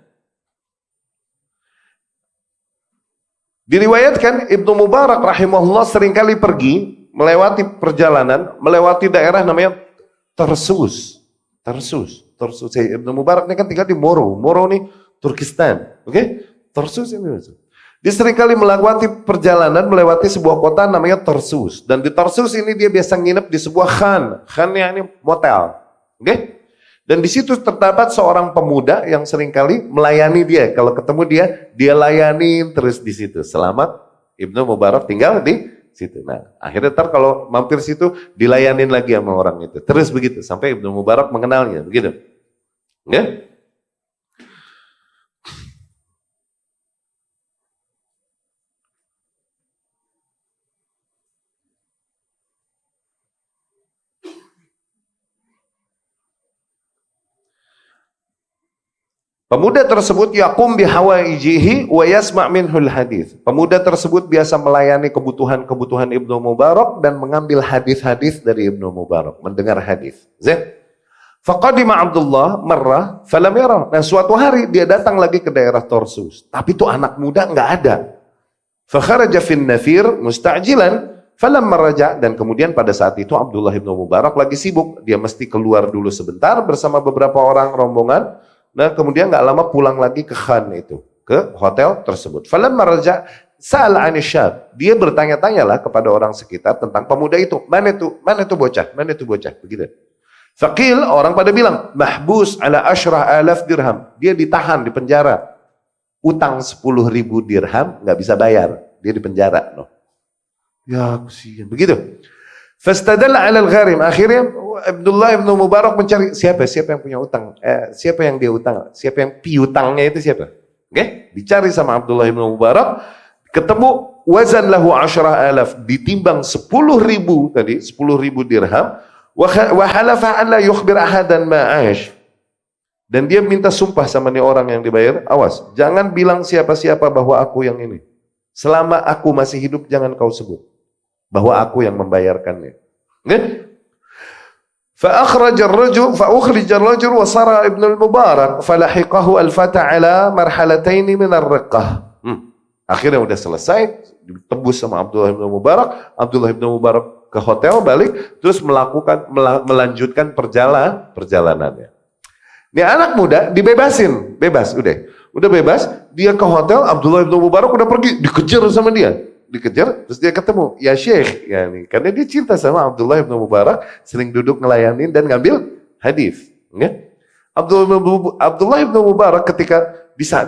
Diriwayatkan Ibnu Mubarak rahimahullah seringkali pergi melewati perjalanan, melewati daerah namanya Tarsus. Ibnu Mubarak ini kan tinggal di Moro. Moro ini Turkistan. Oke? Tarsus ini. Dia seringkali melewati perjalanan, melewati sebuah kota namanya Tarsus. Dan di Tarsus ini dia biasa nginep di sebuah khan. Khannya ini motel. Oke? Dan di situ terdapat seorang pemuda yang seringkali melayani dia. Kalau ketemu dia layani terus di situ. Selamat Ibnu Mubarak tinggal di situ. Nah, akhirnya kalau mampir situ dilayanin lagi sama orang itu. Terus begitu sampai Ibnu Mubarak mengenalnya, begitu. Ya? Pemuda tersebut yaqum bihawaijihi wa yasma' minhul hadis. Pemuda tersebut biasa melayani kebutuhan-kebutuhan Ibnu Mubarak dan mengambil hadis-hadis dari Ibnu Mubarak, mendengar hadis. Faqadima Abdullah marrah falam yara. Nah, suatu hari dia datang lagi ke daerah Tarsus, tapi tuh anak muda nggak ada. Fa kharaja fin nafir musta'jilan falamma raja, dan kemudian pada saat itu Abdullah Ibnu Mubarak lagi sibuk, dia mesti keluar dulu sebentar bersama beberapa orang rombongan. Nah, kemudian nggak lama pulang lagi ke khan itu, ke hotel tersebut. Falamma raja sa'ala 'ani syab. Dia bertanya-tanyalah kepada orang sekitar tentang pemuda itu. Mana itu bocah? Mana itu bocah? Begitu. Faqil, orang pada bilang, mahbus ala asyrah alaf dirham. Dia ditahan di penjara. Utang 10.000 dirham nggak bisa bayar. Dia di penjara, no. Ya, kasihan. Begitu. Fastadalla 'ala al-gharim. Akhirnya Abdullah ibn Mubarak mencari siapa yang punya utang, siapa yang dia utang, siapa yang piutangnya itu siapa. Oke? Dicari sama Abdullah ibn Mubarak, ketemu wazan lahu 10.000, ditimbang 10.000 tadi, 10.000 dirham, wa halafa an la yukhbir ahadan ma 'ash. Dan dia minta sumpah sama nih orang yang dibayar, awas, jangan bilang siapa-siapa bahwa aku yang ini. Selama aku masih hidup jangan kau sebut bahwa aku yang membayarkannya. Oke? فأخرج الرجل وصار ابن المبارك فلحقه الفتى على مرحلتين من الرقة. Akhirnya udah selesai, ditebus sama Abdullah bin Mubarak. Abdullah bin Mubarak ke hotel balik, terus melanjutkan perjalanannya. Ini anak muda dibebasin, bebas, udah bebas. Dia ke hotel, Abdullah bin Mubarak udah pergi, dikejar sama dia. Terus dia ketemu, ya Syekh, ya nih, karena dia cinta sama Abdullah bin Mubarak, sering duduk ngelayanin dan ngambil hadis. Ya? Abdullah bin Mubarak ketika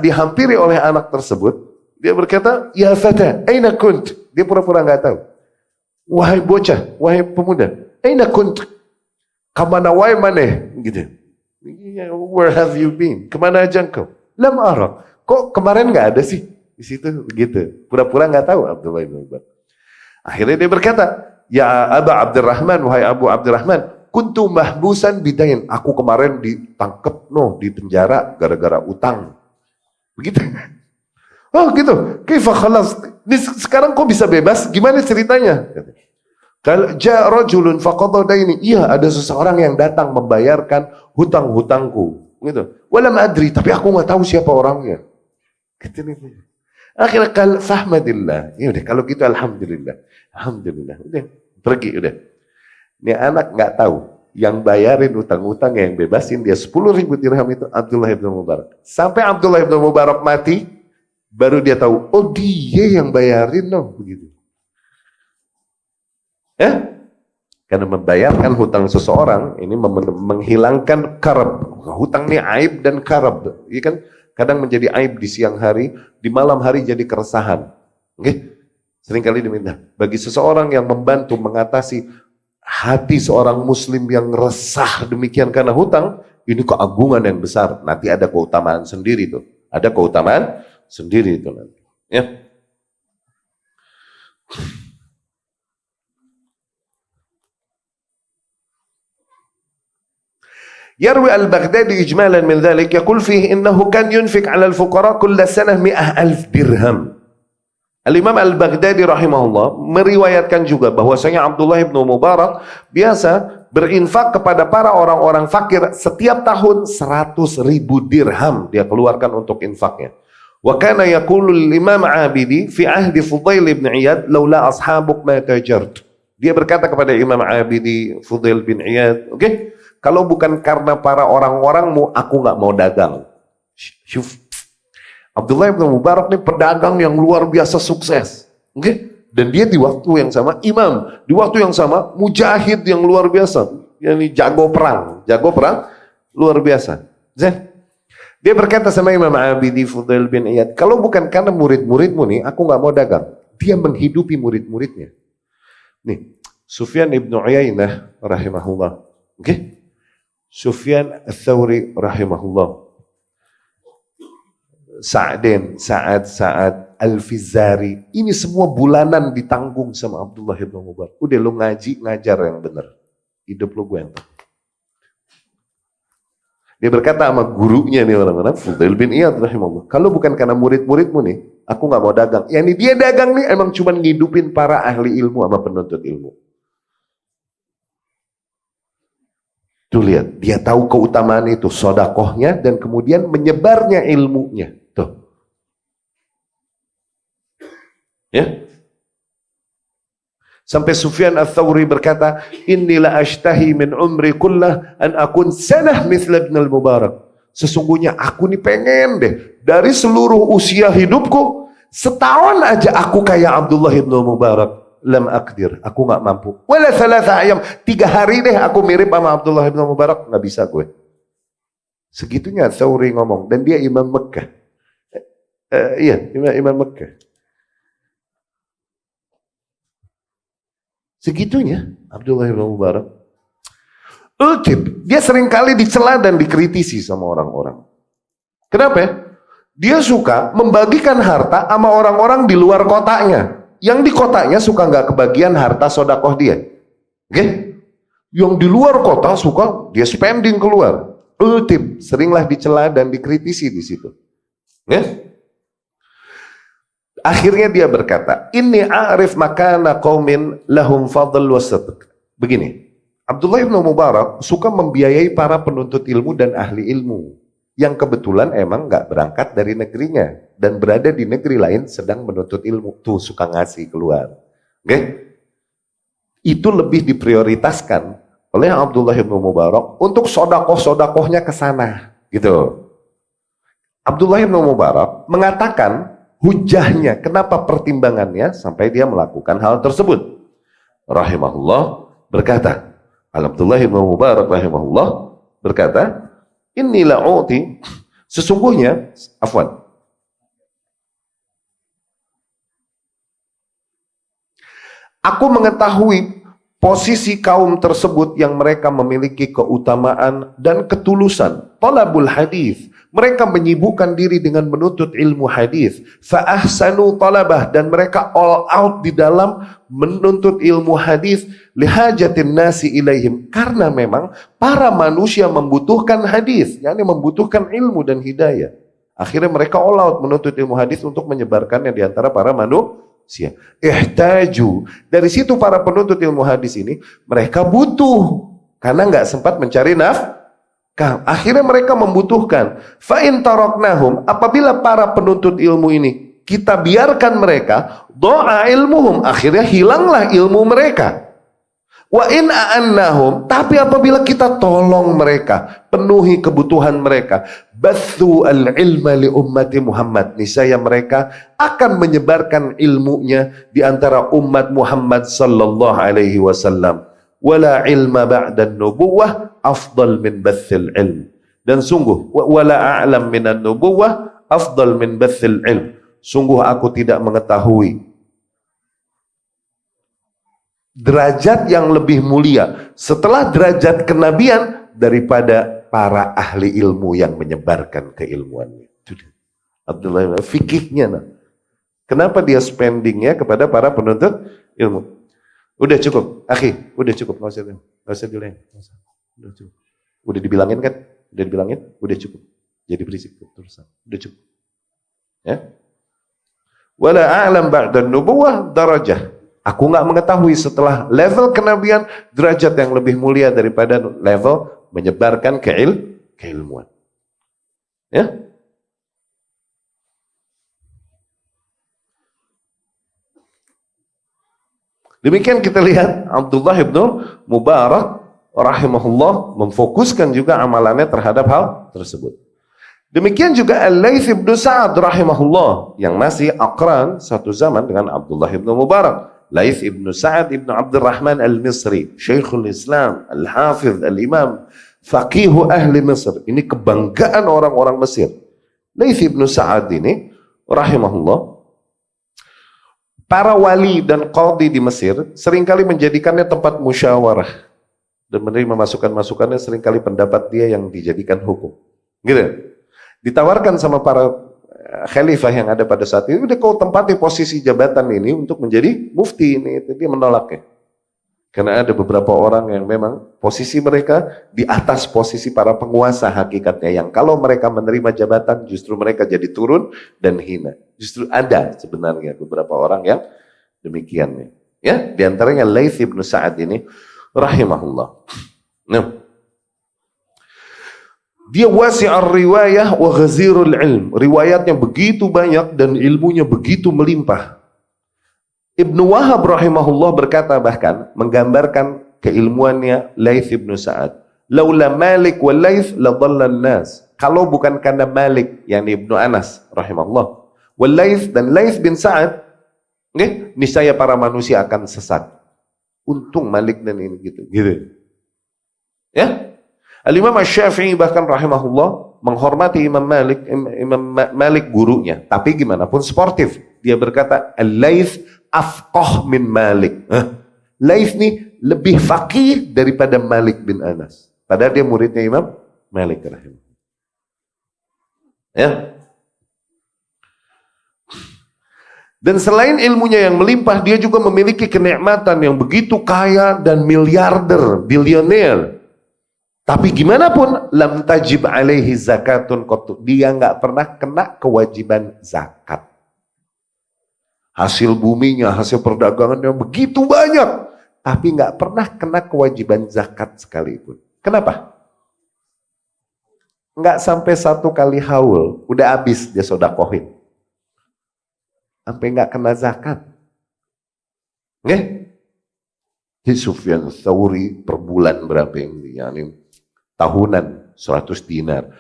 dihampiri oleh anak tersebut, Dia berkata, ya fata, aina kunt? Dia pura-pura nggak tahu. Wahai bocah, wahai pemuda, aina kunt? Kemana wahai maneh? Gitu. Where have you been? Kemana aja engkau? Lam arak. Kok kemarin nggak ada sih di situ? Begitu. Pura-pura nggak tahu Abdullah bin Mubarak. Akhirnya dia berkata, ya Aba Abdurrahman, wahai Abu Abdurrahman, kuntu mahbusan bidain. Aku kemarin ditangkep, di penjara gara-gara utang. Begitu. Oh gitu. Kaifa khalas? Sekarang kok bisa bebas? Gimana ceritanya? Kalau ja rajulun faqadha daini. Iya, ada seseorang yang datang membayarkan hutang-hutangku. Gitu. Walam adri, tapi aku nggak tahu siapa orangnya. Gitu nih. Akhirnya kal fahmadillah. Ya udah, kalau gitu alhamdulillah. Alhamdulillah. Udah, pergi udah. Ini anak nggak tahu. Yang bayarin utang-utang yang bebasin dia 10.000 dirham itu Abdullah bin Mubarak. Sampai Abdullah bin Mubarak mati, baru dia tahu, oh dia yang bayarin begitu. Karena membayarkan hutang seseorang ini menghilangkan karab. Hutang ini aib dan karab. Iya kan? Kadang menjadi aib di siang hari, di malam hari jadi keresahan. Okay? Seringkali diminta bagi seseorang yang membantu mengatasi hati seorang muslim yang resah demikian karena hutang, ini keagungan yang besar. Nanti ada keutamaan sendiri tuh. Ada keutamaan sendiri itu nanti. Ya. يروي البغدادي إجمالا من ذلك يقول فيه إنه كان ينفق على الفقراء كل سنة 100,000 dirham. Al-Imam Al-Baghdadi rahimahullah meriwayatkan juga bahwasanya Abdullah bin Mubarak biasa berinfak kepada para orang-orang fakir setiap tahun 100.000 dirham dia keluarkan untuk infaknya. Wa kana yaqulu al-Imam Abidi fi ahdi Fudail bin Iyad laula ashabuk ma tajart. Dia berkata kepada Imam Abidi Fudail bin Iyad, oke? Kalau bukan karena para orang-orangmu, aku nggak mau dagang. Syuf. Abdullah bin Mubarak ini pedagang yang luar biasa sukses. Okay? Dan dia di waktu yang sama imam. Di waktu yang sama mujahid yang luar biasa. Yang jago perang luar biasa. Dia berkata sama Imam Abidi Fudail bin Iyad, kalau bukan karena murid-muridmu nih, aku nggak mau dagang. Dia menghidupi murid-muridnya. Nih, Sufyan ibn Uyainah rahimahullah. Okay? Sufyan Ats-Tsauri rahimahullah, Sa'ad Al-Fizari, ini semua bulanan ditanggung sama Abdullah bin Mubarak. Udah lu ngaji, ngajar yang benar. Hidup lu gue yang tahu. Dia berkata sama gurunya nih orang-orang, Fudail bin Iyad rahimahullah, kalau bukan karena murid-muridmu nih, aku nggak mau dagang. Ya ini dia dagang nih emang cuma ngidupin para ahli ilmu sama penuntut ilmu. Tuh lihat, dia tahu keutamaan itu, sodakohnya, dan kemudian menyebarnya ilmunya. Tuh. Ya. Sampai Sufyan Ats-Tsauri berkata, "Innila ashtahi min umri kullah an akun sanah mithla Ibn al-Mubarak." Sesungguhnya aku nih pengen deh, dari seluruh usia hidupku, setahun aja aku kayak Abdullah bin Mubarak. Lam akdir, aku nggak mampu. Wala thalatha ayam, 3 hari deh aku mirip sama Abdullah bin Mubarak, nggak bisa gue. Segitunya Tsauri ngomong, dan dia imam Mekah. Iya, imam Mekah. Segitunya Abdullah bin Mubarak. Ultib, dia seringkali dicela dan dikritisi sama orang-orang. Kenapa? Dia suka membagikan harta sama orang-orang di luar kotanya. Yang di kotanya suka nggak kebagian harta sodakoh dia. Oke? Yang di luar kota suka dia spending keluar. Ultib, seringlah dicela dan dikritisi di situ. Ya? Akhirnya dia berkata, "Inni a'rif makana qaumin lahum fadl wa sadq." Begini, Abdullah bin Mubarak suka membiayai para penuntut ilmu dan ahli ilmu yang kebetulan emang nggak berangkat dari negerinya dan berada di negeri lain sedang menuntut ilmu, tuh suka ngasih keluar. Oke? Itu lebih diprioritaskan oleh Abdullah bin Mubarak untuk sodakoh-sodakohnya ke sana, gitu. Abdullah bin Mubarak mengatakan hujahnya, kenapa pertimbangannya sampai dia melakukan hal tersebut. Rahimahullah berkata, Abdullah bin Mubarak rahimahullah berkata, inilah uti, sesungguhnya, afwan, Aku mengetahui posisi kaum tersebut yang mereka memiliki keutamaan dan ketulusan. Talabul hadis. Mereka menyibukkan diri dengan menuntut ilmu hadis. Fa ahsanu talabah, dan mereka all out di dalam menuntut ilmu hadis lihajatin nasi ilaihim, karena memang para manusia membutuhkan hadis, yakni membutuhkan ilmu dan hidayah. Akhirnya mereka all out menuntut ilmu hadis untuk menyebarkannya di antara para manusia. Ihtaju. Dari situ para penuntut ilmu hadis ini mereka butuh karena nggak sempat mencari nafkah. Akhirnya mereka membutuhkan. Fa in taraknahum, apabila para penuntut ilmu ini kita biarkan mereka, doa ilmuhum, akhirnya hilanglah ilmu mereka. Wa in a'annahum, tapi apabila kita tolong mereka, penuhi kebutuhan mereka, bathu al-ilma li ummati Muhammad, niscaya mereka akan menyebarkan ilmunya di antara umat Muhammad sallallahu alaihi wasallam. Wala ilma ba'da nubuwah afdal min bathil ilm. Dan sungguh, wala a'lam minan nubuwah afdal min bathil ilm. Sungguh aku tidak mengetahui derajat yang lebih mulia setelah derajat kenabian daripada para ahli ilmu yang menyebarkan keilmuannya. Abdullah fikihnya. Nah. Kenapa dia spendingnya kepada para penuntut ilmu? Udah cukup, akhi, udah cukup, nggak usah diulang, udah cukup. Udah dibilangin kan? Udah dibilangin, udah cukup. Jadi berisik terusan, udah cukup. Ya? Wala a'lam ba'da nubuwah darajah. Aku nggak mengetahui setelah level kenabian derajat yang lebih mulia daripada level menyebarkan keilmuan. Ya? Demikian kita lihat Abdullah ibnu Mubarak rahimahullah memfokuskan juga amalannya terhadap hal tersebut. Demikian juga Al-Laits ibnu Sa'ad rahimahullah yang masih aqran satu zaman dengan Abdullah ibnu Mubarak. Laits ibnu Sa'ad ibnu Abdurrahman al-Misri, Syekhul Islam, Al-Hafiz, Al-Imam, faqihu ahli Mesir. Ini kebanggaan orang-orang Mesir. Laits ibnu Sa'ad ini rahimahullah, para wali dan qadhi di Mesir seringkali menjadikannya tempat musyawarah dan menerima masukan-masukannya, seringkali pendapat dia yang dijadikan hukum. Gitu. Ditawarkan sama para khalifah yang ada pada saat itu, udah kau tempati posisi jabatan ini untuk menjadi mufti ini. Dia menolaknya. Karena ada beberapa orang yang memang posisi mereka di atas posisi para penguasa hakikatnya, yang kalau mereka menerima jabatan justru mereka jadi turun dan hina. Justru ada sebenarnya beberapa orang yang demikian. Ya, di antaranya Laits ibnu Sa'ad ini rahimahullah. Nah, dia wasi'ar riwayah wa ghazirul ilm. Riwayatnya begitu banyak dan ilmunya begitu melimpah. Ibnu Wahab rahimahullah berkata, bahkan menggambarkan keilmuannya Laits ibnu Sa'ad. Laula Malik wal Laits la dhallan nas. Kalau bukan karena Malik, yakni Ibnu Anas rahimahullah, wal Laits dan Laits bin Sa'ad, niscaya para manusia akan sesat. Untung Malik dan ini gitu. Ya? Al-Imam Asy-Syafi'i bahkan rahimahullah menghormati Imam Malik gurunya, tapi gimana pun sportif. Dia berkata, Al-Laits afqah min Malik. Laits nih lebih faqih daripada Malik bin Anas. Padahal dia muridnya Imam Malik rahimahullah. Ya. Dan selain ilmunya yang melimpah, dia juga memiliki kenikmatan yang begitu kaya dan miliarder, bilioner. Tapi gimana pun, lam tajib alaihi zakatun qattu. Dia nggak pernah kena kewajiban zakat. Hasil buminya, hasil perdagangannya begitu banyak, tapi nggak pernah kena kewajiban zakat sekalipun. Kenapa? Nggak sampai 1 kali haul, udah habis dia sodakohin. Sampai nggak kena zakat. Sufyan Tsauri per bulan berapa yang yani tahunan 100 dinar.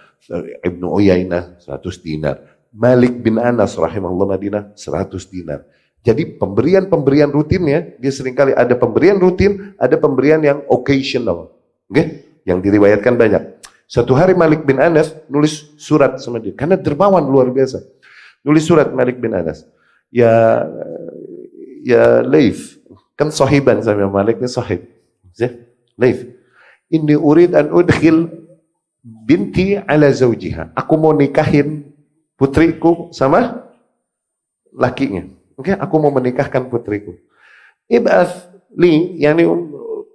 Ibnu Uyainah 100 dinar. Malik bin Anas rahimahullah Madinah 100 dinar. Jadi pemberian-pemberian rutinnya, dia seringkali ada pemberian rutin, ada pemberian yang occasional. Yang diriwayatkan banyak. Suatu hari Malik bin Anas nulis surat sama dia, karena dermawan luar biasa. Nulis surat Malik bin Anas. Ya Laits, Kan sahiban sama Imam Malik ini sahib. Laif. Inni urid an udkhil binti ala zawjiha. Aku mau nikahin putriku sama lakinya. Oke, aku mau menikahkan putriku. Ib'ath li, yani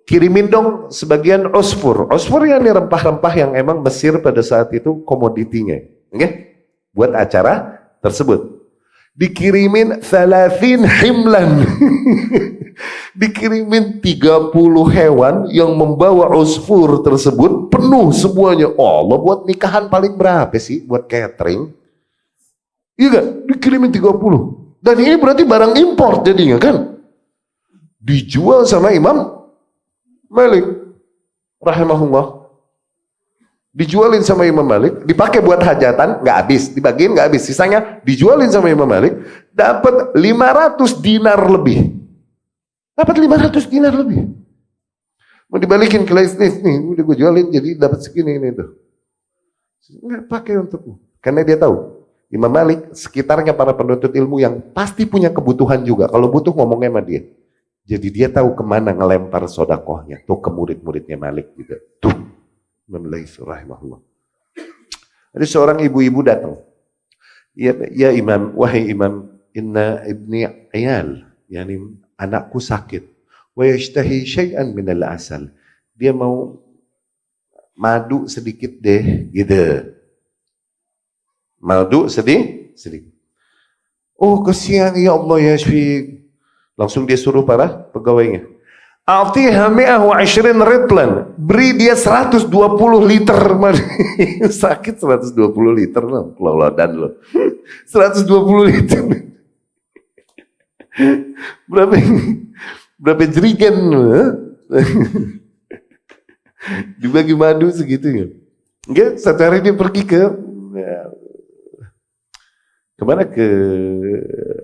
kirimin dong sebagian usfur. Usfur yang rempah-rempah yang emang Mesir pada saat itu komoditinya. Oke? Buat acara tersebut. Dikirimin 30 himlan. Dikirimin 30 hewan yang membawa usfur tersebut penuh semuanya. Oh, Allah, buat nikahan paling berapa sih buat catering? Iya gak? Dikirimin 30. Dan ini berarti barang impor jadinya kan? Dijual sama Imam Malik rahimahullah. Dijualin sama Imam Malik, dipakai buat hajatan, nggak habis, dibagiin nggak habis, sisanya dijualin sama Imam Malik, dapat 500 dinar lebih. Dapat 500 dinar lebih. Mau dibalikin ke Laith nih, udah gue jualin jadi dapat segini ini tuh. Nggak pakai untukmu. Karena dia tahu Imam Malik sekitarnya para penuntut ilmu yang pasti punya kebutuhan juga. Kalau butuh ngomongnya sama dia. Jadi dia tahu kemana ngelempar sodakohnya. Tuh ke murid-muridnya Malik gitu. Tuh. Imam Laits rahimahullah. Ada seorang ibu-ibu datang. Ya Imam, wahai Imam, inna ibni ayal, yani anakku sakit. Wa yashtahi syai'an minal asal. Dia mau madu sedikit deh, gitu. Madu sedikit. Oh kesian, ya Allah ya Syafiq. Langsung dia suruh para pegawainya. A'tiha 120 ritlan. Beri dia 120 liter. Sakit 120 liter loh. Keloladan loh. 120 liter. Berapa jerigen loh. Dibagi madu segitunya. Enggak, satu hari dia pergi ke kemana, ke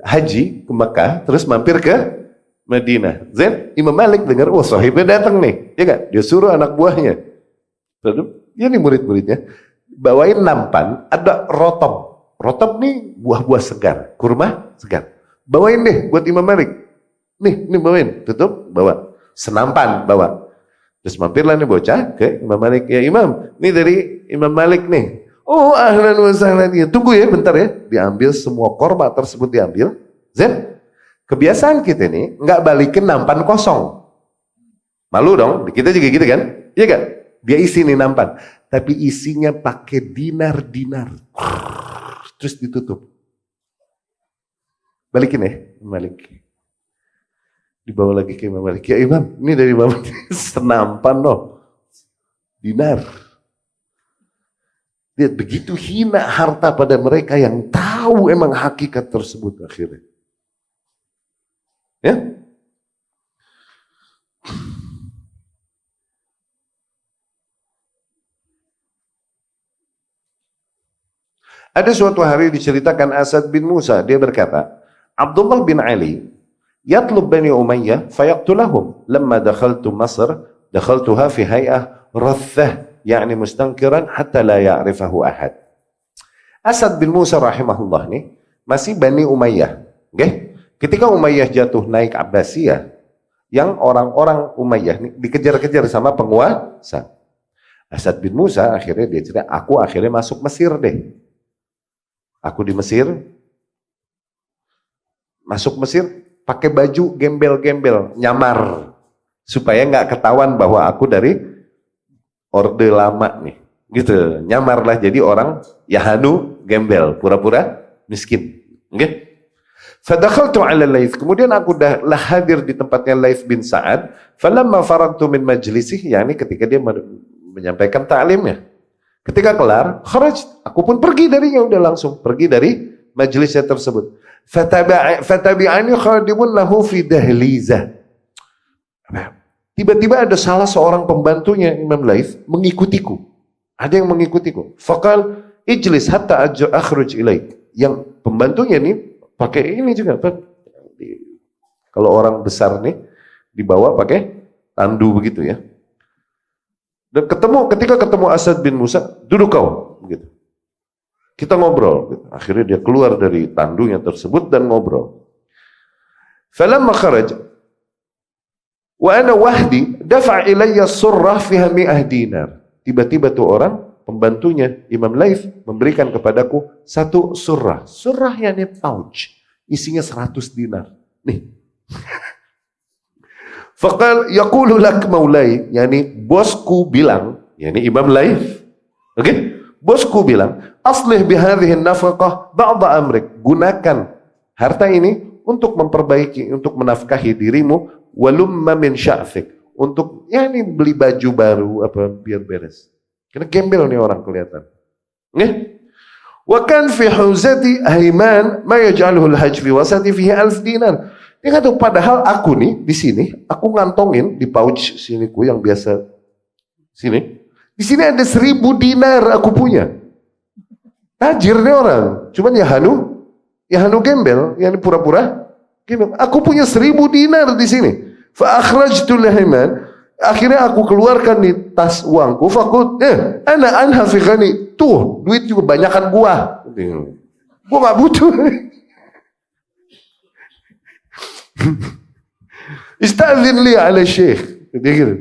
haji ke Makkah, terus mampir ke Madinah. Zain, Imam Malik dengar, oh sahibnya datang nih, ya kan? Dia suruh anak buahnya, ya nih murid-muridnya, bawain nampan, ada rotob. Rotob nih buah-buah segar, kurma segar. Bawain deh buat Imam Malik. Nih bawain, tutup, bawa. Senampan, bawa. Terus mampirlah nih bocah ke Imam Malik. Ya Imam, nih dari Imam Malik nih. Oh ahlan wa sahlan. Ya, tunggu ya bentar ya. Diambil semua korma tersebut diambil. Zain, kebiasaan kita nih nggak balikin nampan kosong. Malu dong. Kita juga gitu kan? Iya kan? Dia isi nih nampan. Tapi isinya pakai dinar-dinar. Terus ditutup. Balikin ya, Malik. Dibawa lagi ke Imam Malik. Ya Imam, ini dari Imam Malik. Senampan loh. Dinar. Lihat begitu hina harta pada mereka yang tahu emang hakikat tersebut akhirnya. Ya. Ada suatu hari diceritakan Asad bin Musa, dia berkata, Abdullah bin Ali yatlub Bani Umayyah fayaqtulahum. Lamma dakhaltu Masr, dakhaltuha fi hay'ah rathah, yakni mustankiran hatta la ya'rifahu ahad. Asad bin Musa rahimahullah nih masih Bani Umayyah. Okay? Ketika Umayyah jatuh naik Abbasiyah, yang orang-orang Umayyah nih dikejar-kejar sama penguasa. Asad bin Musa akhirnya dia cerita, aku akhirnya masuk Mesir deh. Aku di Mesir, masuk Mesir pakai baju gembel-gembel, nyamar supaya nggak ketahuan bahwa aku dari Orde Lama nih, gitu. Nyamarlah jadi orang Yahanu gembel, pura-pura miskin. Okay? Fadakhaltu ala Laits. Kemudian aku dah hadir di tempatnya Laits bin Sa'ad. Falamma faragtu min majlisih, yakni ketika dia menyampaikan ta'limnya. Ketika kelar, kharaj, aku pun pergi darinya, udah langsung pergi dari majelisnya tersebut. Fatabi'ani khadimun lahu fi dahlizah. Tiba-tiba ada salah seorang pembantunya Imam Laits mengikutiku. Ada yang mengikutiku. Faqal ijlis hatta akhruj ilaik. Yang pembantunya nih pakai ini juga. Kalau orang besar nih dibawa pakai tandu begitu ya. Dan ketika ketemu Asad bin Musa, duduk kau, gitu. Kita ngobrol. Gitu. Akhirnya dia keluar dari tandunya tersebut dan ngobrol. Falamma kharaj, Wa ana wahdi dafa' ilayya surrah fiha 100 dinar. Tiba-tiba tuh orang, pembantunya Imam Laits memberikan kepadaku satu surrah. Surrah yakni pouch, isinya 100 dinar. Nih. Faqal yaqulu lak maulai, yakni bosku bilang, yakni Imam Laits. Oke? Bosku bilang, aslih bihadhihi nafaqah ba'da amrik. Gunakan harta ini untuk memperbaiki, untuk menafkahi dirimu, walumma min sya'fik. Untuk yakni beli baju baru apa biar beres. Karena gembel nih orang kelihatan. Nih. Wa kan fi huzati Haiman ma yaj'aluhu al-hajj fi wasati fihi 1000 dinar. Dia kata padahal aku nih di sini aku ngantongin di pouch siniku yang biasa sini. Di sini ada 1000 dinar aku punya. Tajir nih orang. Cuman ya Hanu gembel, yang pura-pura gembel. Aku punya 1000 dinar di sini. Fa akhrajtu Haiman. Akhirnya aku keluarkan di tas uangku. Fakut, ana anha fi ghani. Tuh, duit juga banyakan gua. Gua nggak butuh. Istazin li ala syekh. Dia gitu.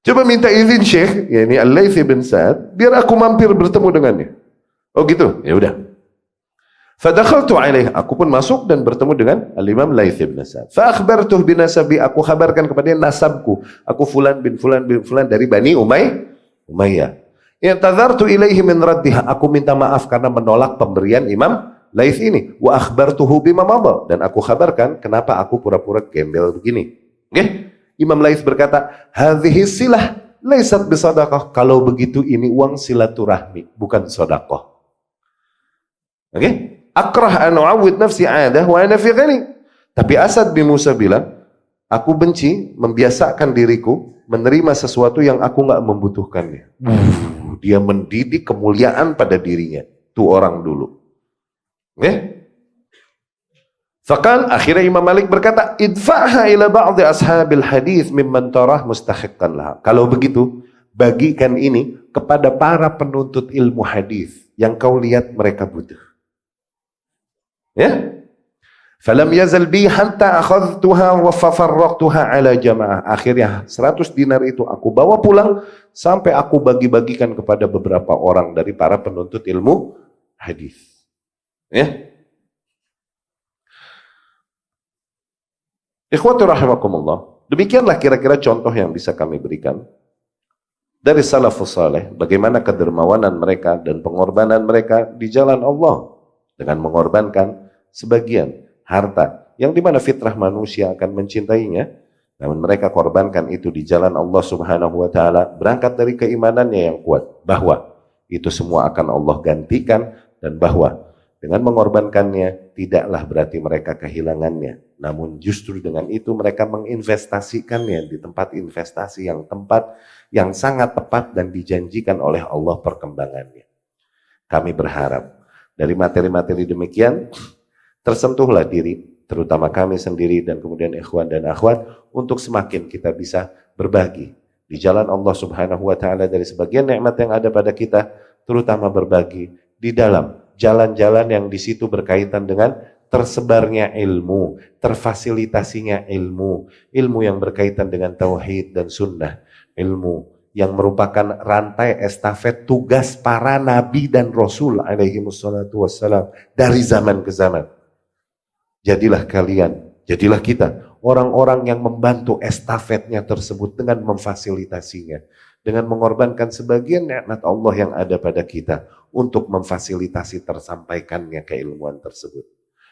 Coba minta izin syekh, yakni Al-Laits bin Sa'ad, biar aku mampir bertemu dengannya. Oh gitu, ya udah. Fadakhaltu alaih, aku pun masuk dan bertemu dengan Al-Imam Laits bin Sa'ad. Fa akhbartuh binasabi, aku kabarkan kepadanya nasabku. Aku fulan bin fulan dari Bani Umayyah. I'tadzartu ilaihi min raddiha, aku minta maaf karena menolak pemberian Imam Laits ini. Wa akhbartuhu bima madha, dan aku kabarkan kenapa aku pura-pura gembel begini. Oke? Imam Laits berkata, hadhihi silah laisat bisadaqah. Kalau begitu ini uang silaturahmi, bukan sedekah. Oke? Akrah an u'awwid nafsi 'adah wa ana fi ghani. Tapi Asad bin Musa bilang, aku benci membiasakan diriku menerima sesuatu yang aku enggak membutuhkannya. Dia mendidik kemuliaan pada dirinya. Tuh orang dulu. Oke? Faqal, akhirnya Imam Malik berkata, idfa'ha ila ba'di ashabil hadis mimman tarah mustahiqqan laha. Kalau begitu, bagikan ini kepada para penuntut ilmu hadis yang kau lihat mereka butuh. Ya? Falam yazal bi hatta akhadhtuha wa fafarraqtuha ala jamaah. Akhirnya 100 dinar itu aku bawa pulang sampai aku bagi-bagikan kepada beberapa orang dari para penuntut ilmu hadis. Ya? Ikhwati rahimakumullah. Demikianlah kira-kira contoh yang bisa kami berikan dari salafus saleh, bagaimana kedermawanan mereka dan pengorbanan mereka di jalan Allah dengan mengorbankan sebagian harta yang dimana fitrah manusia akan mencintainya, namun mereka korbankan itu di jalan Allah Subhanahu wa taala, berangkat dari keimanannya yang kuat bahwa itu semua akan Allah gantikan, dan bahwa dengan mengorbankannya tidaklah berarti mereka kehilangannya, namun justru dengan itu mereka menginvestasikannya di tempat investasi yang sangat tepat dan dijanjikan oleh Allah perkembangannya. Kami berharap dari materi-materi demikian tersentuhlah diri, terutama kami sendiri dan kemudian ikhwan dan akhwat, untuk semakin kita bisa berbagi di jalan Allah Subhanahu wa taala dari sebagian nikmat yang ada pada kita, terutama berbagi di dalam jalan-jalan yang di situ berkaitan dengan tersebarnya ilmu, terfasilitasinya ilmu yang berkaitan dengan tauhid dan sunnah, ilmu yang merupakan rantai estafet tugas para nabi dan rasul alaihi wassalatu wassalam dari zaman ke zaman. Jadilah kita orang-orang yang membantu estafetnya tersebut dengan memfasilitasinya, dengan mengorbankan sebagian nikmat Allah yang ada pada kita untuk memfasilitasi tersampaikannya keilmuan tersebut.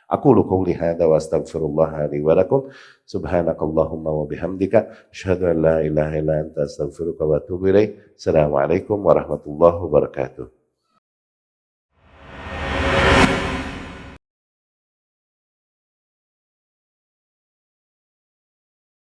Aku qouli hadza wa astaghfirullah li wa lakum. Subhanakallahumma wa bihamdika asyhadu an la ilaha illa anta astaghfiruka wa atubu ilaik. Assalamualaikum warahmatullahi wabarakatuh.